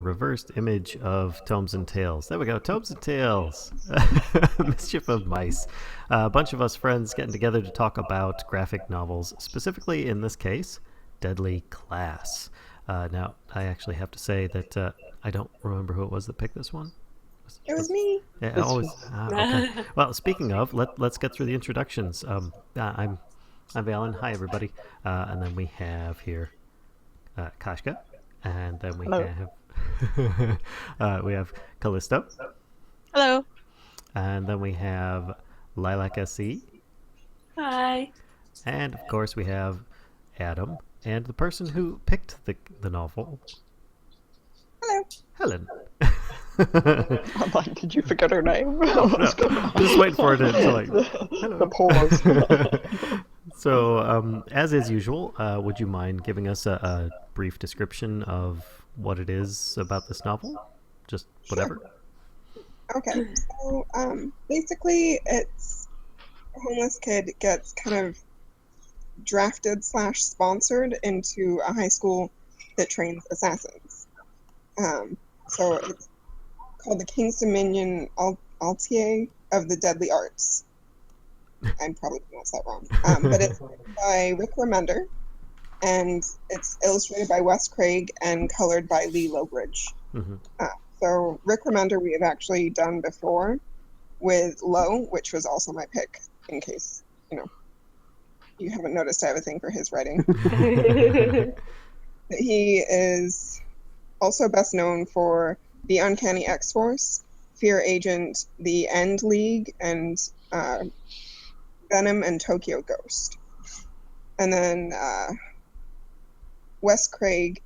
reversed image of Tomes and Tales. There we go, Tomes and Tales. Mischief of Mice. A bunch of us friends getting together to talk about graphic novels, specifically in this case, Deadly Class. Now, I actually have to say that I don't remember who it was that picked this one. It was me. Yeah, always. Okay. Well, speaking of, let's get through the introductions. I'm Valen. Hi, everybody. And then we have here Kashka, and then we Hello. have Callisto, Hello. and then we have Lilac SE, Hi. and of course we have Adam, and the person who picked the novel, Hello. Helen. I'm like, did you forget her name? No, just wait for it to like. Hello. The pause. So, as is usual, would you mind giving us a brief description of what it is about this novel? Just whatever. Okay. So, basically, it's a homeless kid gets kind of drafted / sponsored into a high school that trains assassins. So it's called the King's Dominion Altier of the Deadly Arts. I probably pronounced that wrong. But it's by Rick Remender, and it's illustrated by Wes Craig and colored by Loughridge. Mm-hmm. So Rick Remender we have actually done before with Low, which was also my pick, in case, you haven't noticed I have a thing for his writing. He is also best known for The Uncanny X-Force, Fear Agent, The End League, and Venom and Tokyo Ghost. And then Wes Craig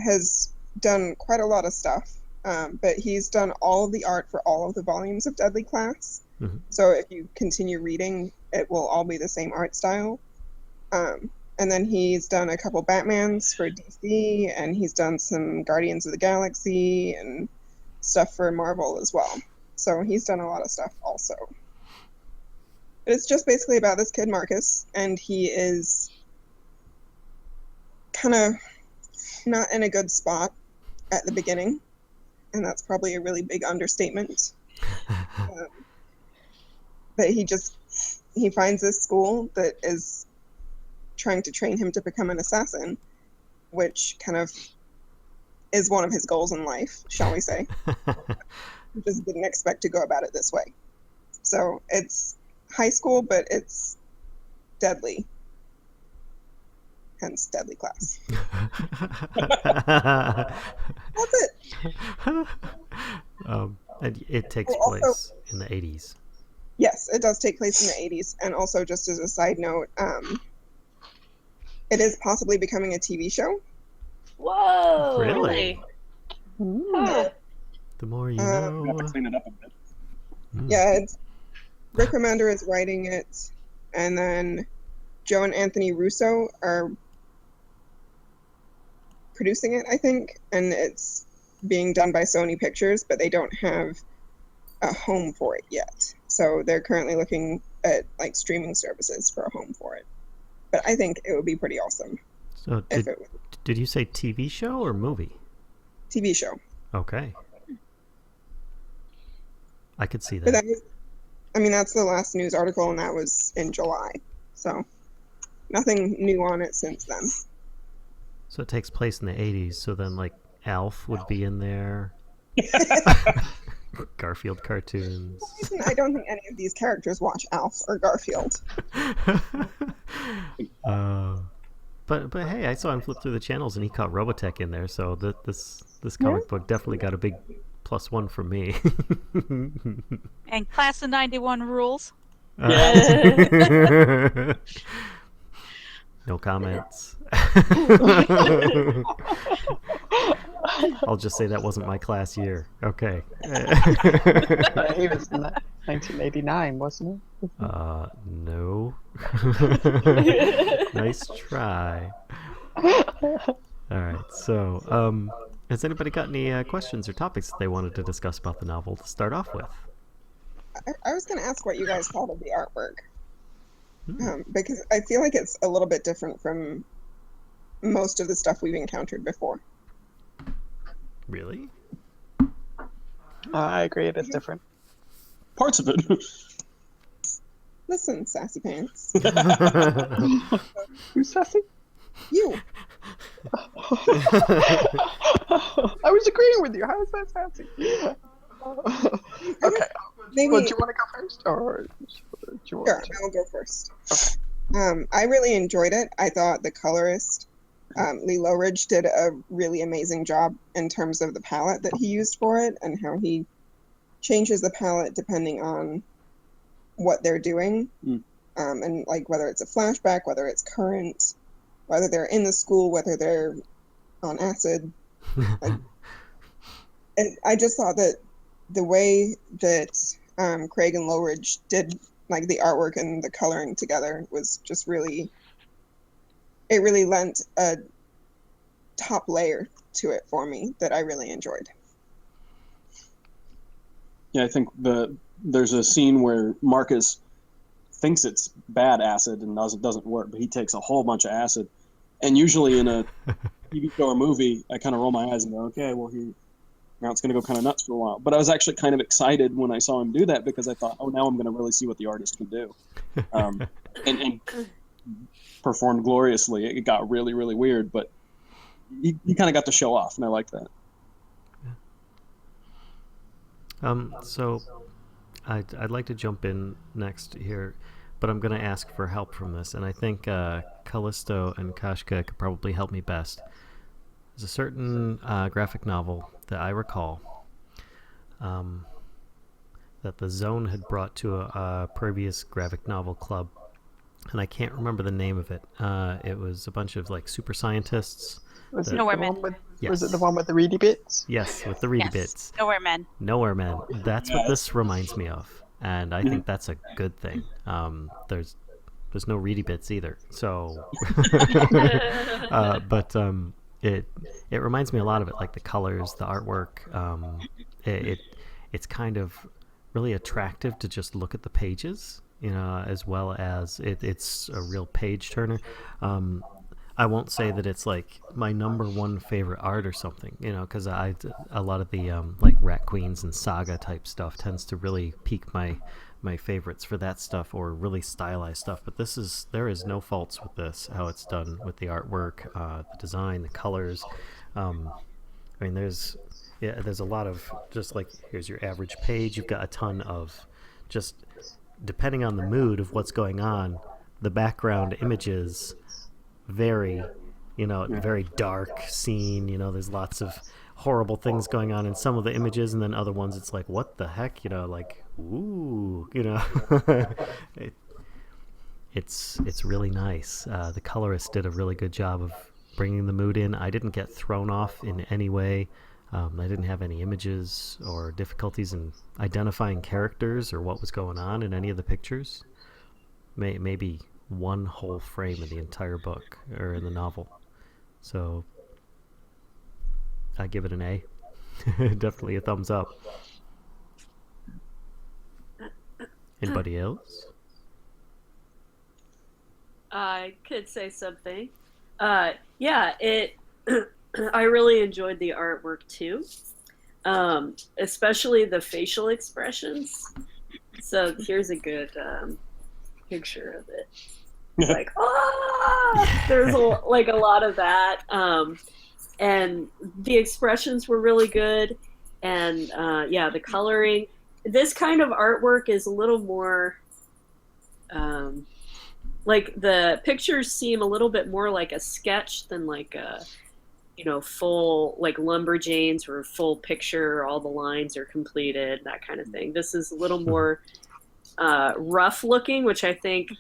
has done quite a lot of stuff, but he's done all of the art for all of the volumes of Deadly Class. Mm-hmm. So if you continue reading, it will all be the same art style. And then he's done a couple Batmans for DC, and he's done some Guardians of the Galaxy and stuff for Marvel as well. So he's done a lot of stuff also. But it's just basically about this kid, Marcus, and he is kind of not in a good spot at the beginning, and that's probably a really big understatement. But he finds this school that is trying to train him to become an assassin, which kind of is one of his goals in life, shall we say. He just didn't expect to go about it this way. So it's high school, but it's deadly. Hence Deadly Class. That's it. And it takes also, place in the 80s. Yes, it does take place in the 80s. And also, just as a side note, it is possibly becoming a TV show. Whoa! Really? Huh. The more you know. We have to clean it up a bit. Yeah, Rick Remender is writing it, and then Joe and Anthony Russo are producing it, I think, and it's being done by Sony Pictures, but they don't have a home for it yet. So they're currently looking at like streaming services for a home for it. But I think it would be pretty awesome. So did you say TV show or movie? TV show. Okay. I could see But that. that's the last news article, and that was in July. So nothing new on it since then. So it takes place in the 80s, so then like Alf would be in there. Garfield cartoons. I don't think any of these characters watch Alf or Garfield. But hey, I saw him flip through the channels and he caught Robotech in there, so this comic book definitely got a big +1 from me. And Class of 91 rules. No comments. I'll just say that wasn't my class year. Okay. He was 1989, wasn't he? No. Nice try. All right. So, has anybody got any questions or topics that they wanted to discuss about the novel to start off with? I was going to ask what you guys thought of the artwork. Because I feel like it's a little bit different from most of the stuff we've encountered before. Really? I agree, it is different. Parts of it. Listen, sassy pants. Who's sassy? You. I was agreeing with you. How is that sassy? Okay. Maybe. Well, do you want to go first, or do you want Sure, to? I'll go first. I really enjoyed it. I thought the colorist, Loughridge, did a really amazing job in terms of the palette that he used for it and how he changes the palette depending on what they're doing. And like whether it's a flashback, whether it's current, whether they're in the school, whether they're on acid. And I just thought that the way that Craig and Loughridge did like the artwork and the coloring together was just really, it really lent a top layer to it for me that I really enjoyed. Yeah, I think there's a scene where Marcus thinks it's bad acid and doesn't work, but he takes a whole bunch of acid. And usually in a TV show or movie, I kind of roll my eyes and go, okay, well, now it's going to go kind of nuts for a while. But I was actually kind of excited when I saw him do that because I thought, oh, now I'm going to really see what the artist can do. And performed gloriously. It got really, really weird, but he kind of got to show off, and I liked that. So I'd like to jump in next here, but I'm going to ask for help from this, and I think Callisto and Kashka could probably help me best. There's a certain graphic novel that I recall that the Zone had brought to a previous graphic novel club, and I can't remember the name of it. It was a bunch of like super scientists. Was it Nowhere the Men. one with? Yes. Was it the one with the reedy bits? Yes, with the reedy Yes. bits. Nowhere Men. Nowhere Men. That's what Yes. this reminds me of, and I think that's a good thing. There's no reedy bits either, so. But it reminds me a lot of it, like the colors, the artwork. It's kind of really attractive to just look at the pages, as well as it's a real page turner. I won't say that it's like my number one favorite art or something, because a lot of the like Rat Queens and Saga type stuff tends to really pique my favorites for that stuff, or really stylized stuff. But there is no faults with this, how it's done with the artwork, the design, the colors. I mean, there's a lot of just like, here's your average page. You've got a ton of just, depending on the mood of what's going on, the background images very, very dark scene. There's lots of horrible things going on in some of the images, and then other ones it's like, what the heck, like, ooh, it's really nice. The colorist did a really good job of bringing the mood in. I didn't get thrown off in any way. I didn't have any images or difficulties in identifying characters or what was going on in any of the pictures. Maybe one whole frame in the entire book or in the novel. So I give it an A. Definitely a thumbs up. Anybody else? I could say something. Yeah, it. I really enjoyed the artwork too, especially the facial expressions. So here's a good picture of it. Like, there's a lot of that, and the expressions were really good, and the coloring. This kind of artwork is a little more, like the pictures seem a little bit more like a sketch than like a, full, like Lumberjanes or full picture, all the lines are completed, that kind of thing. This is a little more rough looking, which I think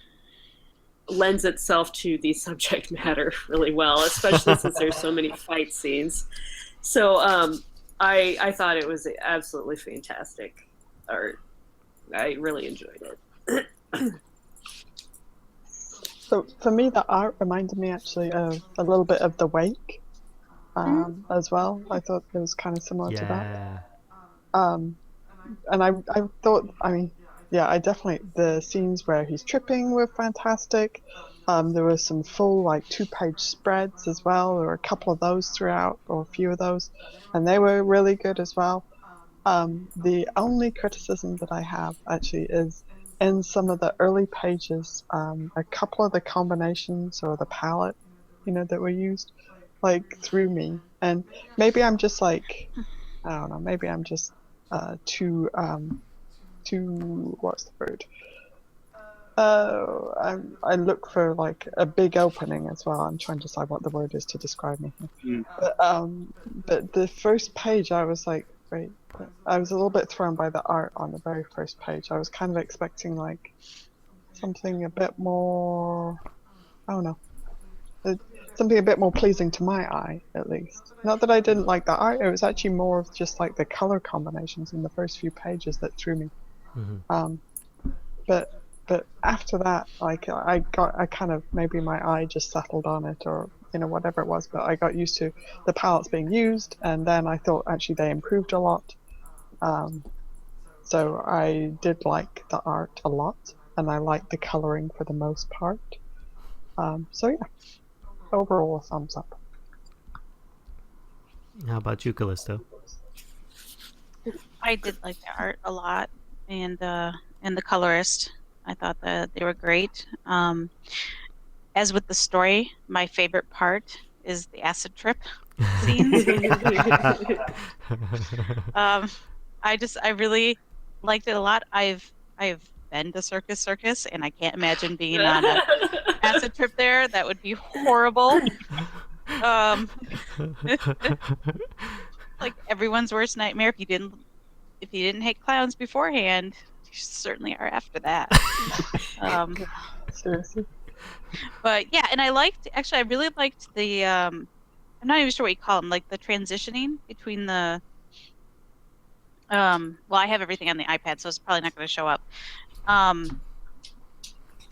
lends itself to the subject matter really well, especially since there's so many fight scenes. So I thought it was absolutely fantastic art. I really enjoyed it. So for me, the art reminded me actually of a little bit of The Wake as well. I thought it was kind of similar to that. And I thought, I mean, yeah, I definitely, the scenes where he's tripping were fantastic. There were some full, like, 2-page spreads as well. There were a couple of those throughout, or a few of those, and they were really good as well. The only criticism that I have, actually, is in some of the early pages, a couple of the combinations or the palette, that were used, like, threw me. And maybe I'm just, like, I don't know, maybe I'm just too, what's the word? I look for, like, a big opening as well. I'm trying to decide what the word is to describe me here. But the first page, I was like, wait, I was a little bit thrown by the art on the very first page. I was kind of expecting, like, something a bit more, I don't know, something a bit more pleasing to my eye, at least. Not that I didn't like the art, it was actually more of just, like, the color combinations in the first few pages that threw me. But after that, like, I kind of, maybe my eye just settled on it, or whatever it was, but I got used to the palettes being used, and then I thought actually they improved a lot. So I did like the art a lot, and I liked the coloring for the most part. So yeah, overall a thumbs up. How about you, Callisto? I did like the art a lot, and the colorist. I thought that they were great. As with the story, my favorite part is the acid trip scenes. I really liked it a lot. I've been to Circus, and I can't imagine being on an acid trip there. That would be horrible. Like everyone's worst nightmare. If you didn't hate clowns beforehand, you certainly are after that. Seriously. But yeah, and I really liked the I'm not even sure what you call them, like the transitioning between the well, I have everything on the iPad, so it's probably not going to show up.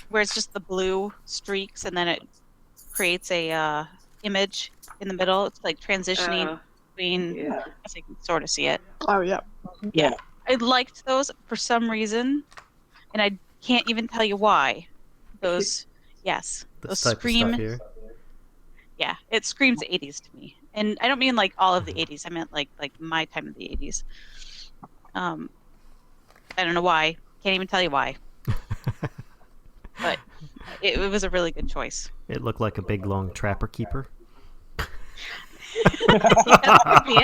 Where it's just the blue streaks, and then it creates a image in the middle. It's like transitioning between. Yeah. I think you can sort of see it. Oh yeah. Yeah, I liked those for some reason, and I can't even tell you why. Those, yes, This those type of scream. stuff here. Yeah, it screams 80s to me, and I don't mean like all of the 80s. I meant like my time of the 80s. I don't know why. Can't even tell you why. But it was a really good choice. It looked like a big long trapper keeper. Yeah, that could be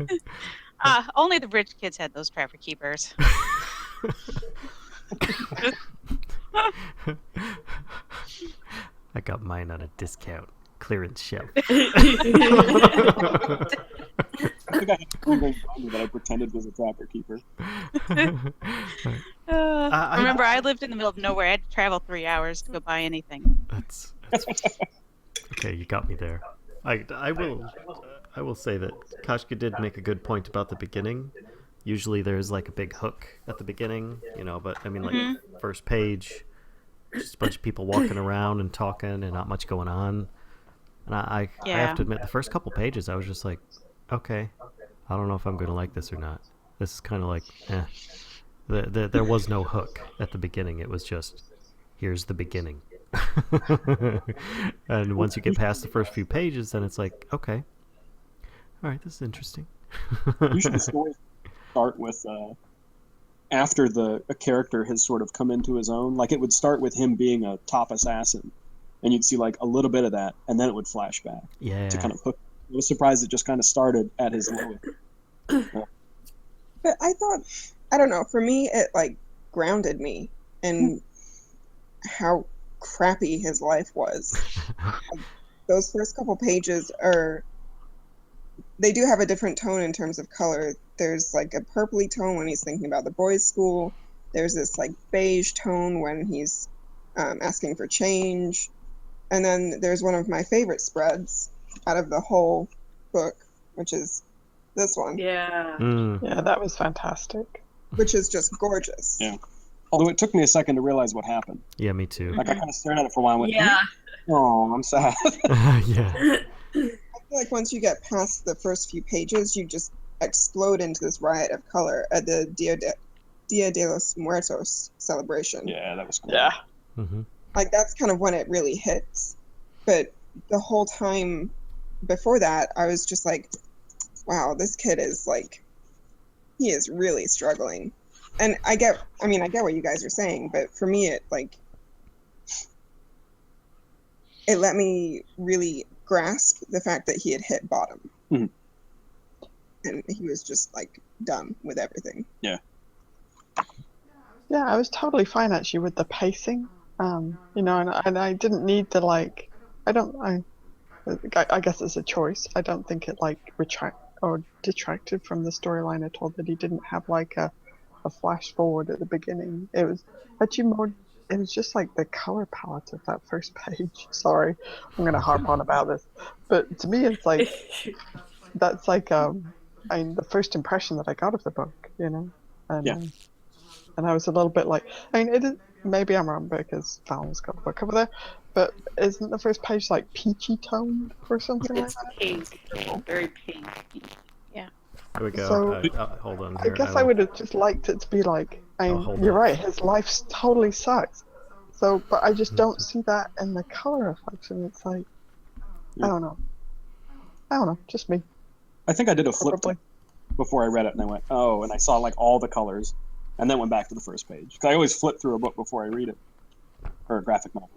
it. Only the rich kids had those trapper keepers. I got mine on a discount clearance shelf. I think I had a gold binder that I pretended was a trapper keeper. Remember, I lived in the middle of nowhere. I had to travel 3 hours to go buy anything. That's okay. You got me there. I will say that Kashka did make a good point about the beginning. Usually there's like a big hook at the beginning, but I mean, like first page, just a bunch of people walking around and talking and not much going on. And I have to admit, the first couple pages, I was just like, okay, I don't know if I'm going to like this or not. This is kind of like, There was no hook at the beginning. It was just, here's the beginning. And once you get past the first few pages, then it's like, okay, all right, this is interesting. Usually the story start with after a character has sort of come into his own. Like it would start with him being a top assassin, and you'd see like a little bit of that, and then it would flash back. Yeah. To kind of hook. I was surprised it just kind of started at his lowest. But I thought, I don't know, for me it like grounded me in how crappy his life was. Like, those first couple pages they do have a different tone in terms of color. There's like a purpley tone when he's thinking about the boys' school. There's this like beige tone when he's asking for change. And then there's one of my favorite spreads out of the whole book, which is this one. Yeah. Yeah, that was fantastic. Which is just gorgeous. Yeah. Although it took me a second to realize what happened. Yeah, me too. Like I kind of stared at it for a while and went, Yeah. oh, I'm sad. Yeah. I feel like once you get past the first few pages, you just explode into this riot of color at the Dia de los Muertos celebration. Yeah, that was cool. Yeah. Mm-hmm. Like that's kind of when it really hits. But the whole time before that, I was just like, wow, this kid is like, he is really struggling. And I get what you guys are saying, but for me, it let me really grasp the fact that he had hit bottom. Mhm. And he was just like done with everything. Yeah. Yeah, I was totally fine actually with the pacing. You know, and I didn't need to like. I guess it's a choice. I don't think it like retract or detracted from the storyline at all that he didn't have like a flash forward at the beginning. It was actually more. It was just like the color palette of that first page. Sorry, I'm gonna harp on about this, but to me, it's like that's like I mean, the first impression that I got of the book, you know, and Yeah. and I was a little bit like, I mean, it is, maybe I'm wrong because Fallon's got the book over there, but isn't the first page like peachy toned or something like It's that? pink, very pink. Here we go. So Hold on I here. guess I would have just liked it to be like, I mean, hold you're on. right, his life totally sucks. So, but I just don't see that in the color effects, and it's like, Yeah. I don't know, just me. I think I did a flip Probably. before I read it, and I went, oh, and I saw like all the colors, and then went back to the first page. Because I always flip through a book before I read it, or a graphic novel.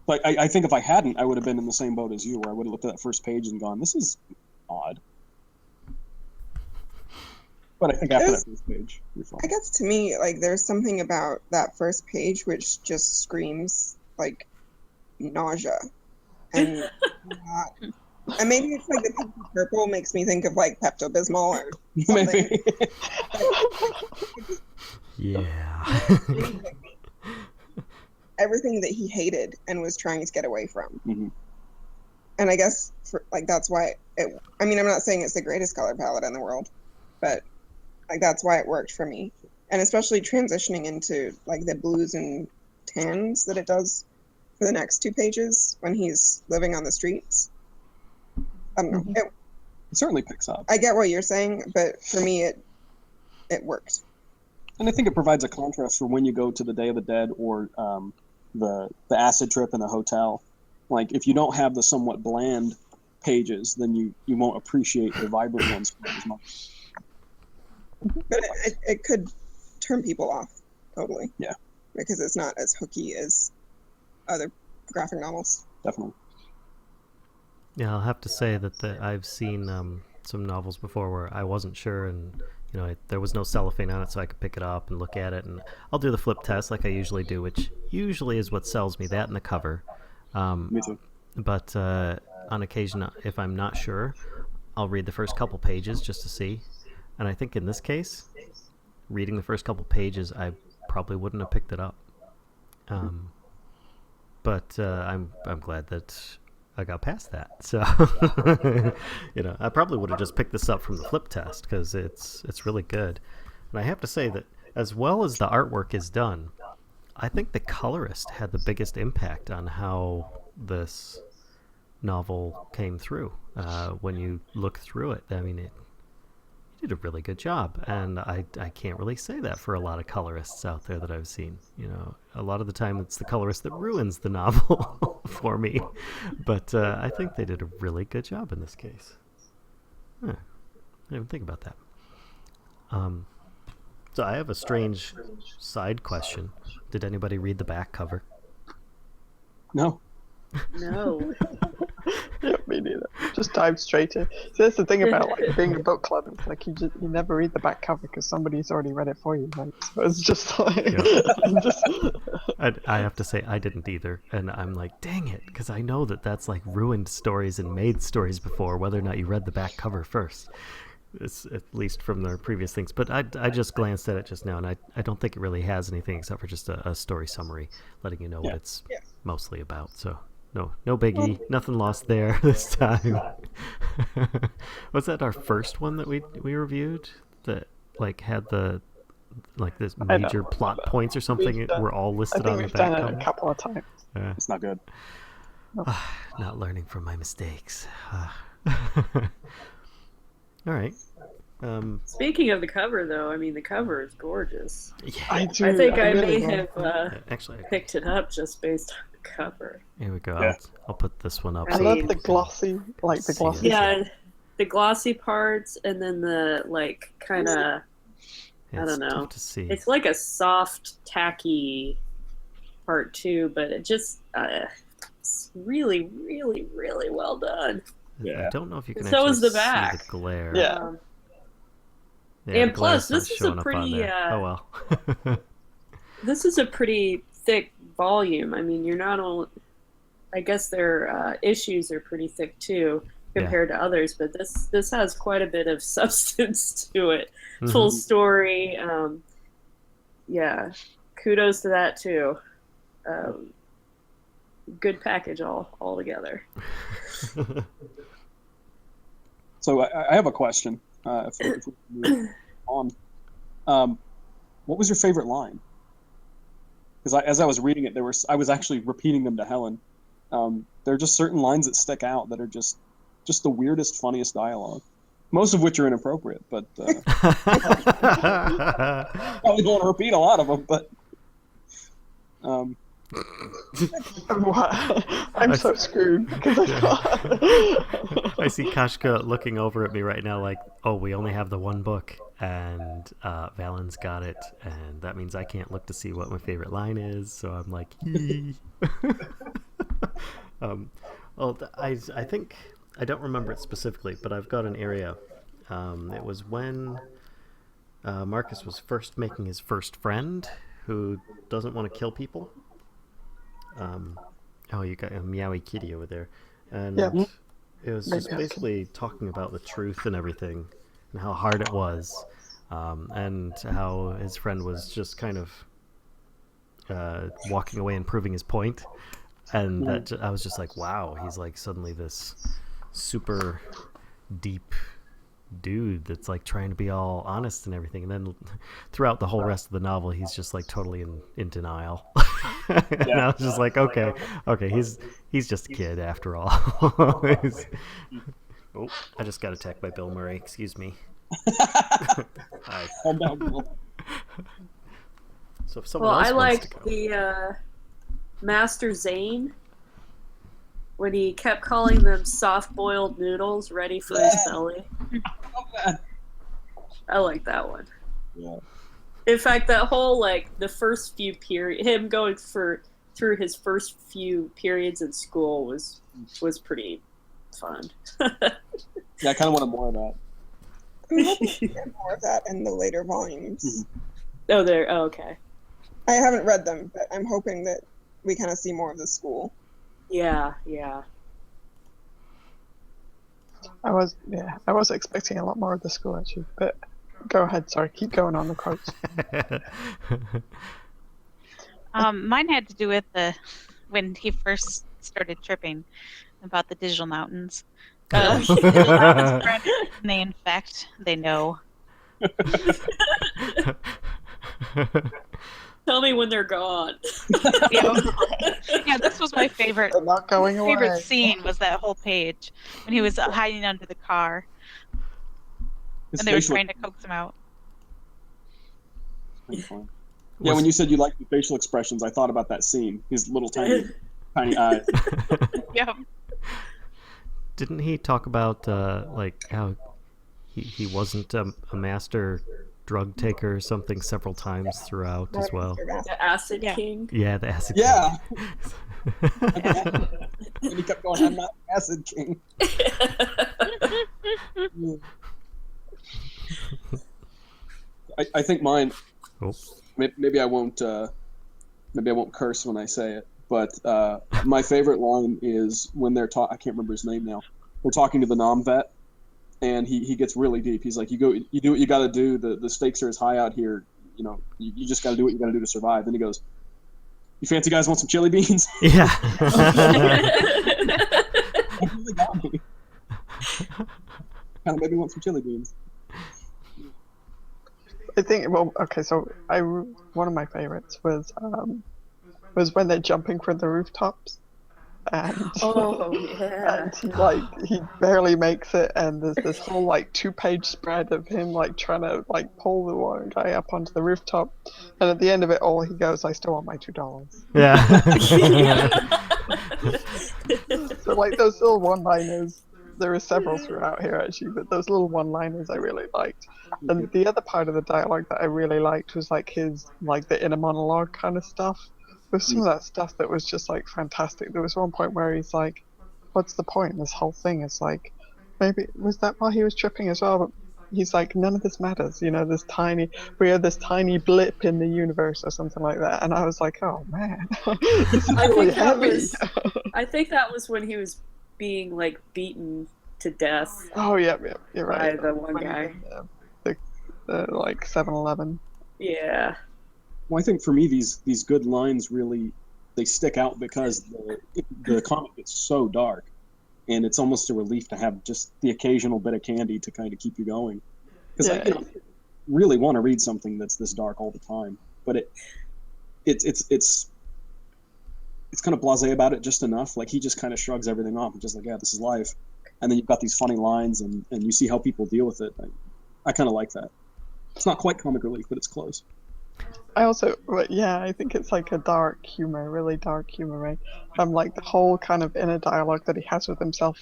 But I think if I hadn't, I would have been in the same boat as you, where I would have looked at that first page and gone, this is odd. But I think after that first page, you're fine. I guess to me, like, there's something about that first page which just screams like nausea, and not, and maybe it's like the pink and purple makes me think of like Pepto Bismol or something. Maybe. Yeah. Everything that he hated and was trying to get away from. Mhm. And I guess that's why it. I mean, I'm not saying it's the greatest color palette in the world, but like that's why it worked for me, and especially transitioning into like the blues and tans that it does for the next 2 pages when he's living on the streets. I don't know. Mhm. It certainly picks up. I get what you're saying, but for me, it worked. And I think it provides a contrast for when you go to the Day of the Dead or the acid trip in the hotel. Like, if you don't have the somewhat bland pages, then you won't appreciate the vibrant ones as much. But it could turn people off totally. Yeah. Because it's not as hooky as other graphic novels. Definitely. Yeah, I'll have to say that I've seen some novels before where I wasn't sure, and there was no cellophane on it, so I could pick it up and look at it, and I'll do the flip test like I usually do, which usually is what sells me, that and the cover. Me too. But on occasion, if I'm not sure, I'll read the first couple pages just to see. And I think in this case, reading the first couple pages, I probably wouldn't have picked it up. But I'm glad that I got past that. So I probably would have just picked this up from the flip test because it's really good. And I have to say that as well as the artwork is done, I think the colorist had the biggest impact on how this novel came through. When you look through it, I mean, he did a really good job, and I can't really say that for a lot of colorists out there that I've seen. A lot of the time it's the colorist that ruins the novel for me, but I think they did a really good job in this case. I didn't even think about that. So I have a strange side question. Did anybody read the back cover? No. No. Yeah, me neither. Just dive straight in. So that's the thing about like being a book club. It's like you never read the back cover because somebody's already read it for you. Right? So it's just like I have to say I didn't either, and I'm like, dang it, because I know that's like ruined stories and made stories before, whether or not you read the back cover first. It's, at least from their previous things. But I just glanced at it just now, and I don't think it really has anything except for just a story summary, letting you know what it's mostly about. So no biggie, nothing lost there this time. Was that our first one that we reviewed that like had the this major plot points or something were all listed on the back cover? I think we've done it a couple of times. It's not good. Not learning from my mistakes. All right. Speaking of the cover, though, I mean, the cover is gorgeous. Yeah. I do. I think I really may love have Actually, picked it up just based on the cover. here we go. Yeah. I'll put this one up. I I so love mean- the glossy, like the See glossy. it. Yeah, the glossy parts, and then the like kind of. I It's don't know. tough to see. It's like a soft, tacky part too, but it just it's really, really, really well done. I don't know if you can And so actually is the see back. the glare. Yeah. Um, Yeah, And the glare's plus, not this is a showing up on pretty, there. Oh well. this is a pretty thick volume. I mean, you're not only. I guess their issues are pretty thick too compared to others, but this has quite a bit of substance to it. Full story. Yeah, kudos to that too. Good package all together. So I have a question. If we move on, what was your favorite line? Because as I was reading it, I was actually repeating them to Helen. There are just certain lines that stick out that are just the weirdest, funniest dialogue. Most of which are inappropriate, but I probably don't want to repeat a lot of them. But I'm so screwed because I got. I see Kashka looking over at me right now like, oh, we only have the one book, and Valen's got it, and that means I can't look to see what my favorite line is, so I'm like, hee. Well, I think, I don't remember it specifically, but I've got an area. It was when Marcus was first making his first friend who doesn't want to kill people. Oh, you got a meowy kitty over there. And Yeah. it was Maybe just I basically talking about the truth and everything, and how hard it was, and how his friend was just kind of walking away and proving his point. And that I was just like, wow, he's like suddenly this super deep dude that's like trying to be all honest and everything, and then throughout the whole rest of the novel he's just like totally in denial. And I was just like, okay, he's just a kid after all. Oh, I just got attacked by Bill Murray, excuse me. Hi. calm down, Bill. So if someone Well, else I wants to like go. the Master Zane when he kept calling them soft-boiled noodles ready for his belly. I like that one. Yeah. In fact, that whole like the first few him going through his first few periods in school was pretty fun. Yeah, I kind of wanted more of that. I'm hoping to get more of that in the later volumes. Oh, there. Oh, okay. I haven't read them, but I'm hoping that we kind of see more of the school. Yeah. I was expecting a lot more of the school actually, but go ahead. Sorry, keep going on the quotes. Mine had to do with when he first started tripping about the digital mountains. Digital mountains spread, and they infect. They know. Tell me when they're gone. Yeah, this was my favorite. They're not going away. Favorite scene was that whole page when he was hiding under the car His and they were facial- trying to coax him out. Yeah, when you said you liked the facial expressions, I thought about that scene. His little tiny eyes. Yep. Didn't he talk about like how he wasn't a master drug taker or something several times throughout as well? The Acid Yeah. King. Yeah, the acid. Yeah. King. And he kept going, I'm not Acid King. I think mine. Oh. Maybe I won't. Maybe I won't curse when I say it. But my favorite line is when they're talking. I can't remember his name now. They're talking to the Nom vet, and he gets really deep. He's like, you do what you got to do. The stakes are as high out here. You know, you just got to do what you got to do to survive. Then he goes, "You fancy guys want some chili beans?" Yeah. That really got me. Kind of made me want some chili beans. I think. Well, okay. So one of my favorites was when they're jumping from the rooftops, and Oh yeah. and he barely makes it, and there's this whole like 2-page spread of him like trying to like pull the one guy up onto the rooftop, and at the end of it all he goes, "I still want my $2." Yeah. So like those little one-liners, there are several throughout here actually, but those little one-liners I really liked. And the other part of the dialogue that I really liked was like his like the inner monologue kind of stuff. There's some of that stuff that was just like fantastic. There was one point where he's like, "What's the point? This whole thing is like, maybe was that while he was tripping as well?" But he's like, "None of this matters, you know. We are this tiny blip in the universe or something like that." And I was like, "Oh man, this is really heavy." I think that was when he was being like beaten to death Oh yeah, you're right. by the one guy. The like 7-Eleven. Yeah. Well, I think for me, these good lines really they stick out because the comic gets so dark, and it's almost a relief to have just the occasional bit of candy to kind of keep you going. Because I really want to read something that's this dark all the time, but it's kind of blasé about it just enough. Like he just kind of shrugs everything off and just like, yeah, this is life. And then you've got these funny lines, and you see how people deal with it. I kind of like that. It's not quite comic relief, but it's close. I think it's like a dark humor, really dark humor, right? Like the whole kind of inner dialogue that he has with himself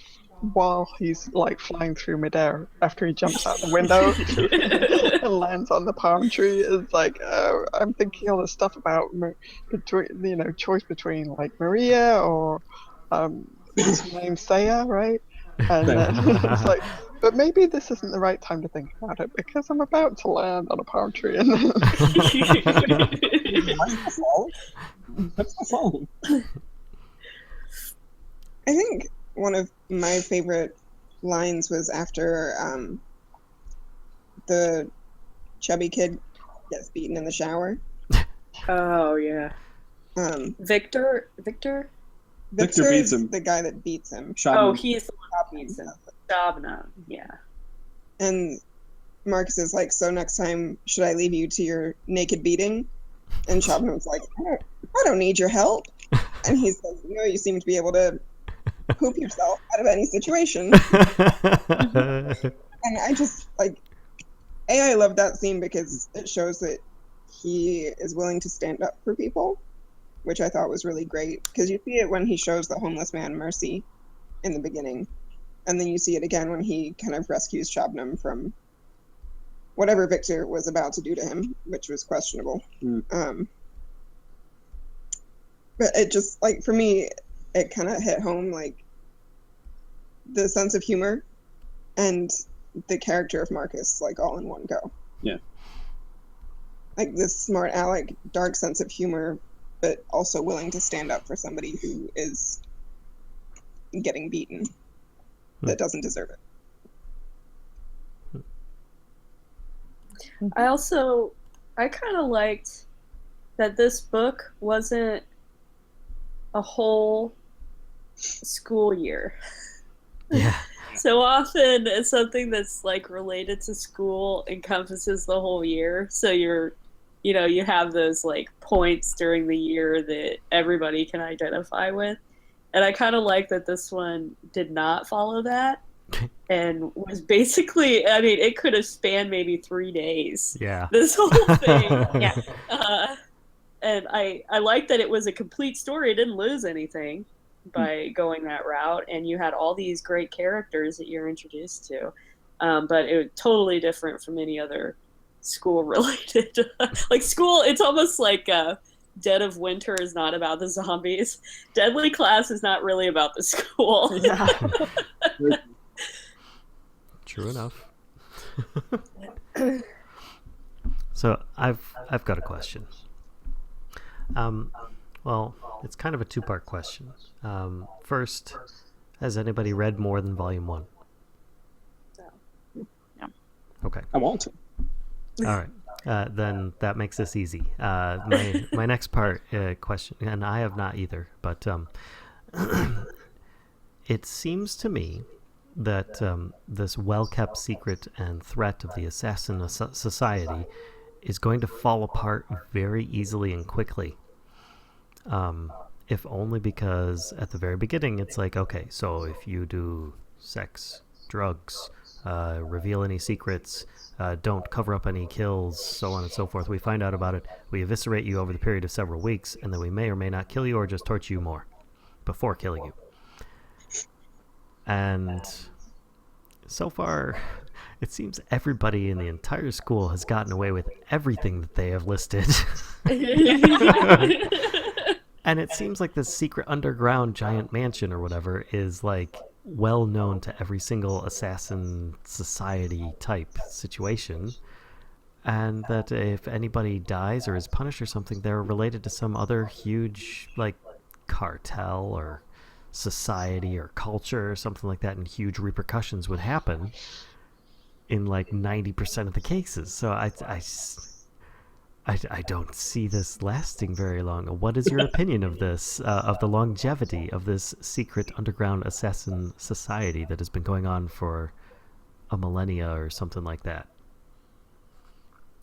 while he's like flying through midair after he jumps out the window and lands on the palm tree is like, oh, I'm thinking all this stuff about choice between like Maria or what's her name, Saya, right? And it's like, but maybe this isn't the right time to think about it because I'm about to land on a palm tree. And That's the phone. I think one of my favorite lines was after the chubby kid gets beaten in the shower. Oh yeah. Victor Victor beats him. The guy that beats him. Oh, he's the one that beats him. Shabnam, yeah. And Marcus is like, so next time, should I leave you to your naked beating? And Shabnam's like, I don't need your help. And he says, no, you seem to be able to poop yourself out of any situation. And I just, like, I love that scene because it shows that he is willing to stand up for people, which I thought was really great. Because you see it when he shows the homeless man mercy in the beginning. And then you see it again when he kind of rescues Shabnam from whatever Victor was about to do to him, which was questionable. But it just, like, for me, it kind of hit home, like, the sense of humor and the character of Marcus, like, all in one go. Yeah. Like, this smart aleck, dark sense of humor, but also willing to stand up for somebody who is getting beaten that doesn't deserve it. I kind of liked that this book wasn't a whole school year. Yeah. So often something that's like related to school encompasses the whole year. So you have those like points during the year that everybody can identify with. And I kind of like that this one did not follow that and was basically, I mean, it could have spanned maybe 3 days. Yeah. This whole thing. Yeah. And I like that it was a complete story. It didn't lose anything by going that route. And you had all these great characters that you're introduced to. But it was totally different from any other school related. Like school, it's almost like Dead of Winter is not about the zombies. Deadly Class is not really about the school. yeah. True enough. So I've got a question. Well, it's kind of a two-part question. First, has anybody read more than Volume 1? No. Okay. I want to. All right. Then that makes this easy. My next part question, and I have not either, but it seems to me that this well-kept secret and threat of the Assassin Society is going to fall apart very easily and quickly. if only because at the very beginning it's like, okay, so if you do sex, drugs, reveal any secrets, don't cover up any kills, so on and so forth. We find out about it, we eviscerate you over the period of several weeks, and then we may or may not kill you or just torture you more before killing you. And so far, it seems everybody in the entire school has gotten away with everything that they have listed. And it seems like this secret underground giant mansion or whatever is like well known to every single assassin society type situation. And that if anybody dies or is punished or something, they're related to some other huge like cartel or society or culture or something like that, and huge repercussions would happen in like 90% of the cases. So I don't see this lasting very long. What is your opinion of this, of the longevity of this secret underground assassin society that has been going on for a millennia or something like that?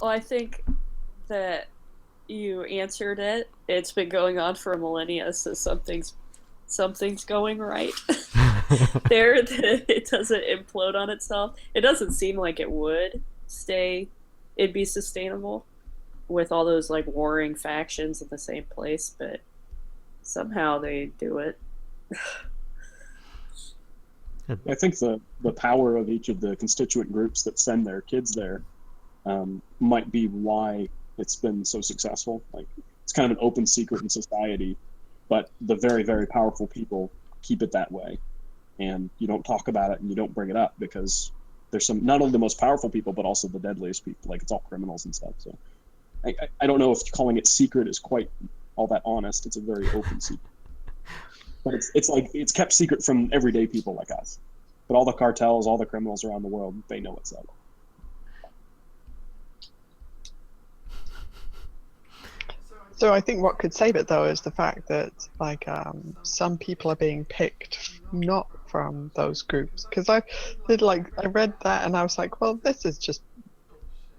Well, I think that you answered it. It's been going on for a millennia, so something's going right. It doesn't implode on itself. It doesn't seem like it would it'd be sustainable with all those like warring factions in the same place, but somehow they do it. I think the power of each of the constituent groups that send their kids there might be why it's been so successful. Like, it's kind of an open secret in society, but the very, very powerful people keep it that way, and you don't talk about it and you don't bring it up because there's some, not only the most powerful people but also the deadliest people. Like, it's all criminals and stuff. So I don't know if calling it secret is quite all that honest. It's a very open secret, but it's like it's kept secret from everyday people like us. But all the cartels, all the criminals around the world, they know it's up. So I think what could save it though is the fact that like some people are being picked not from those groups, because I read that and I was like, well, this is just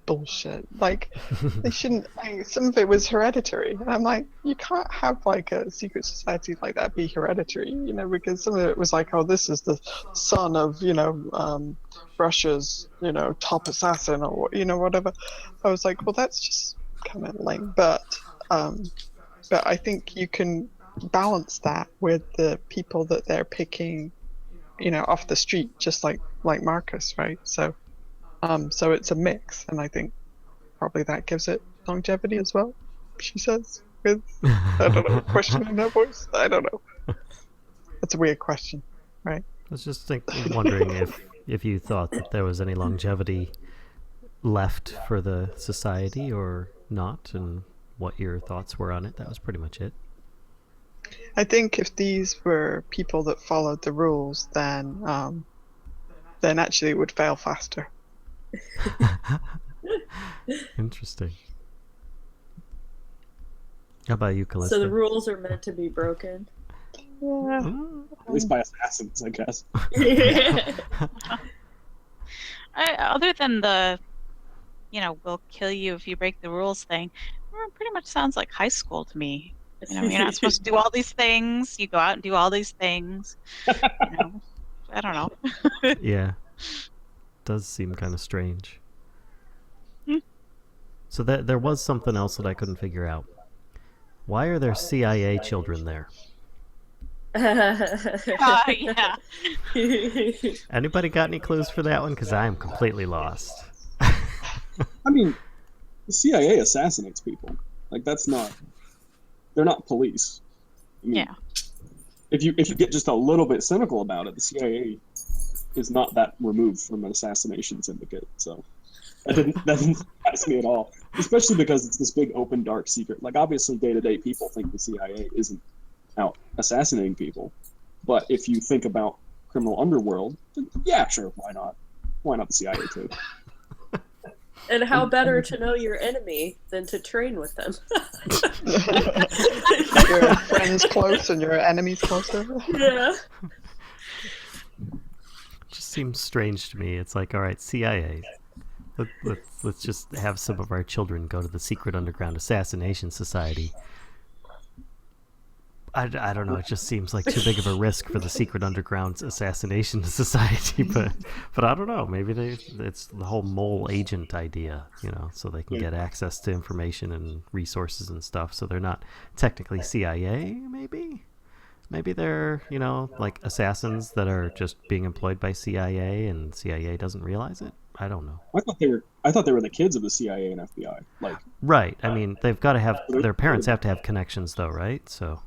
bullshit. Like, they shouldn't. Some of it was hereditary, and I'm like, you can't have like a secret society like that be hereditary, you know, because some of it was like, oh, this is the son of, you know, Russia's, you know, top assassin, or, you know, whatever. I was like, well, that's just kind of lame, but I think you can balance that with the people that they're picking, you know, off the street, just like Marcus, right? So it's a mix, and I think probably that gives it longevity as well, she says, with, I don't know, question in her voice. I don't know. That's a weird question, right? I was just wondering if you thought that there was any longevity left for the society or not, and what your thoughts were on it. That was pretty much it. I think if these were people that followed the rules, then actually it would fail faster. Interesting. How about you, Callista? So the rules are meant to be broken. Yeah. At least by assassins, I guess. Other than the, you know, we'll kill you if you break the rules thing, it pretty much sounds like high school to me. You know, you're not supposed to do all these things. You go out and do all these things. You know, I don't know. Yeah. Does seem kind of strange. So there was something else that I couldn't figure out. Why are there CIA children there? Yeah. Anybody got any clues for that one? Because I am completely lost. I mean, the CIA assassinates people. Like, they're not police. I mean, Yeah. If you get just a little bit cynical about it, the CIA is not that removed from an assassination syndicate. So that didn't surprise me at all. Especially because it's this big open dark secret. Like, obviously day-to-day people think the CIA isn't out assassinating people. But if you think about criminal underworld, then yeah, sure, why not? Why not the CIA too? And how better to know your enemy than to train with them? Your friends close and your enemies closer. Yeah. Just seems strange to me. It's like, all right, CIA. Let's just have some of our children go to the secret underground assassination society. I don't know. It just seems like too big of a risk for the Secret Underground's assassination society. But I don't know. Maybe it's the whole mole agent idea, so they can get access to information and resources and stuff. So they're not technically CIA. Maybe they're like assassins that are just being employed by CIA, and CIA doesn't realize it. I don't know. I thought they were the kids of the CIA and FBI. Like, right. I mean, they've got to have their parents have to have connections, though, right? So.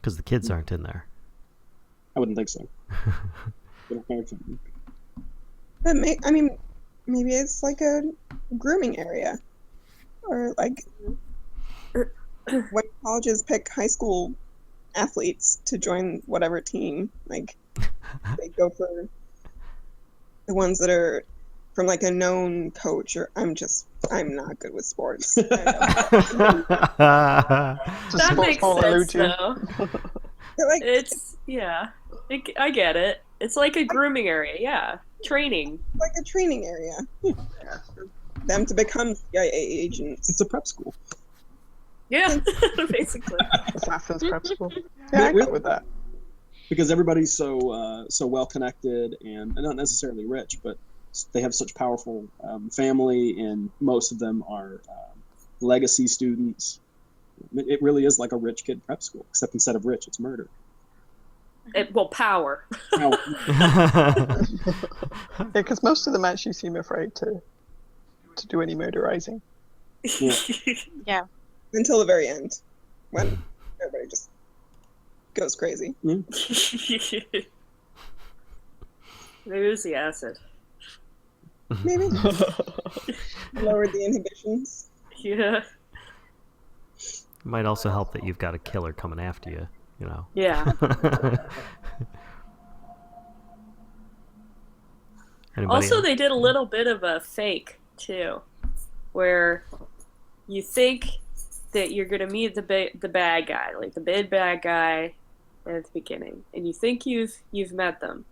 Because the kids aren't in there. I wouldn't think so. But maybe it's like a grooming area, or like when colleges pick high school athletes to join whatever team, like they go for the ones that are from like a known coach. Or I'm not good with sports. That makes sense, though. Like, It's I get it. It's like a grooming area, yeah. Training. like a training area. For them to become CIA agents. it's a prep school. Yeah, basically. Assassin's Prep School. Yeah, I go with that. Because everybody's so well connected and not necessarily rich, but they have such powerful family, and most of them are legacy students. It really is like a rich kid prep school, except instead of rich, it's murder. Power. Yeah, because most of them actually seem afraid to do any murderizing. Yeah. Until the very end, when everybody just goes crazy. Maybe it was the acid. Maybe lowered the inhibitions. Yeah. Might also help that you've got a killer coming after you. Yeah. Also, they did a little bit of a fake too, where you think that you're gonna meet the bad guy, like the big bad guy, at the beginning, and you think you've met them,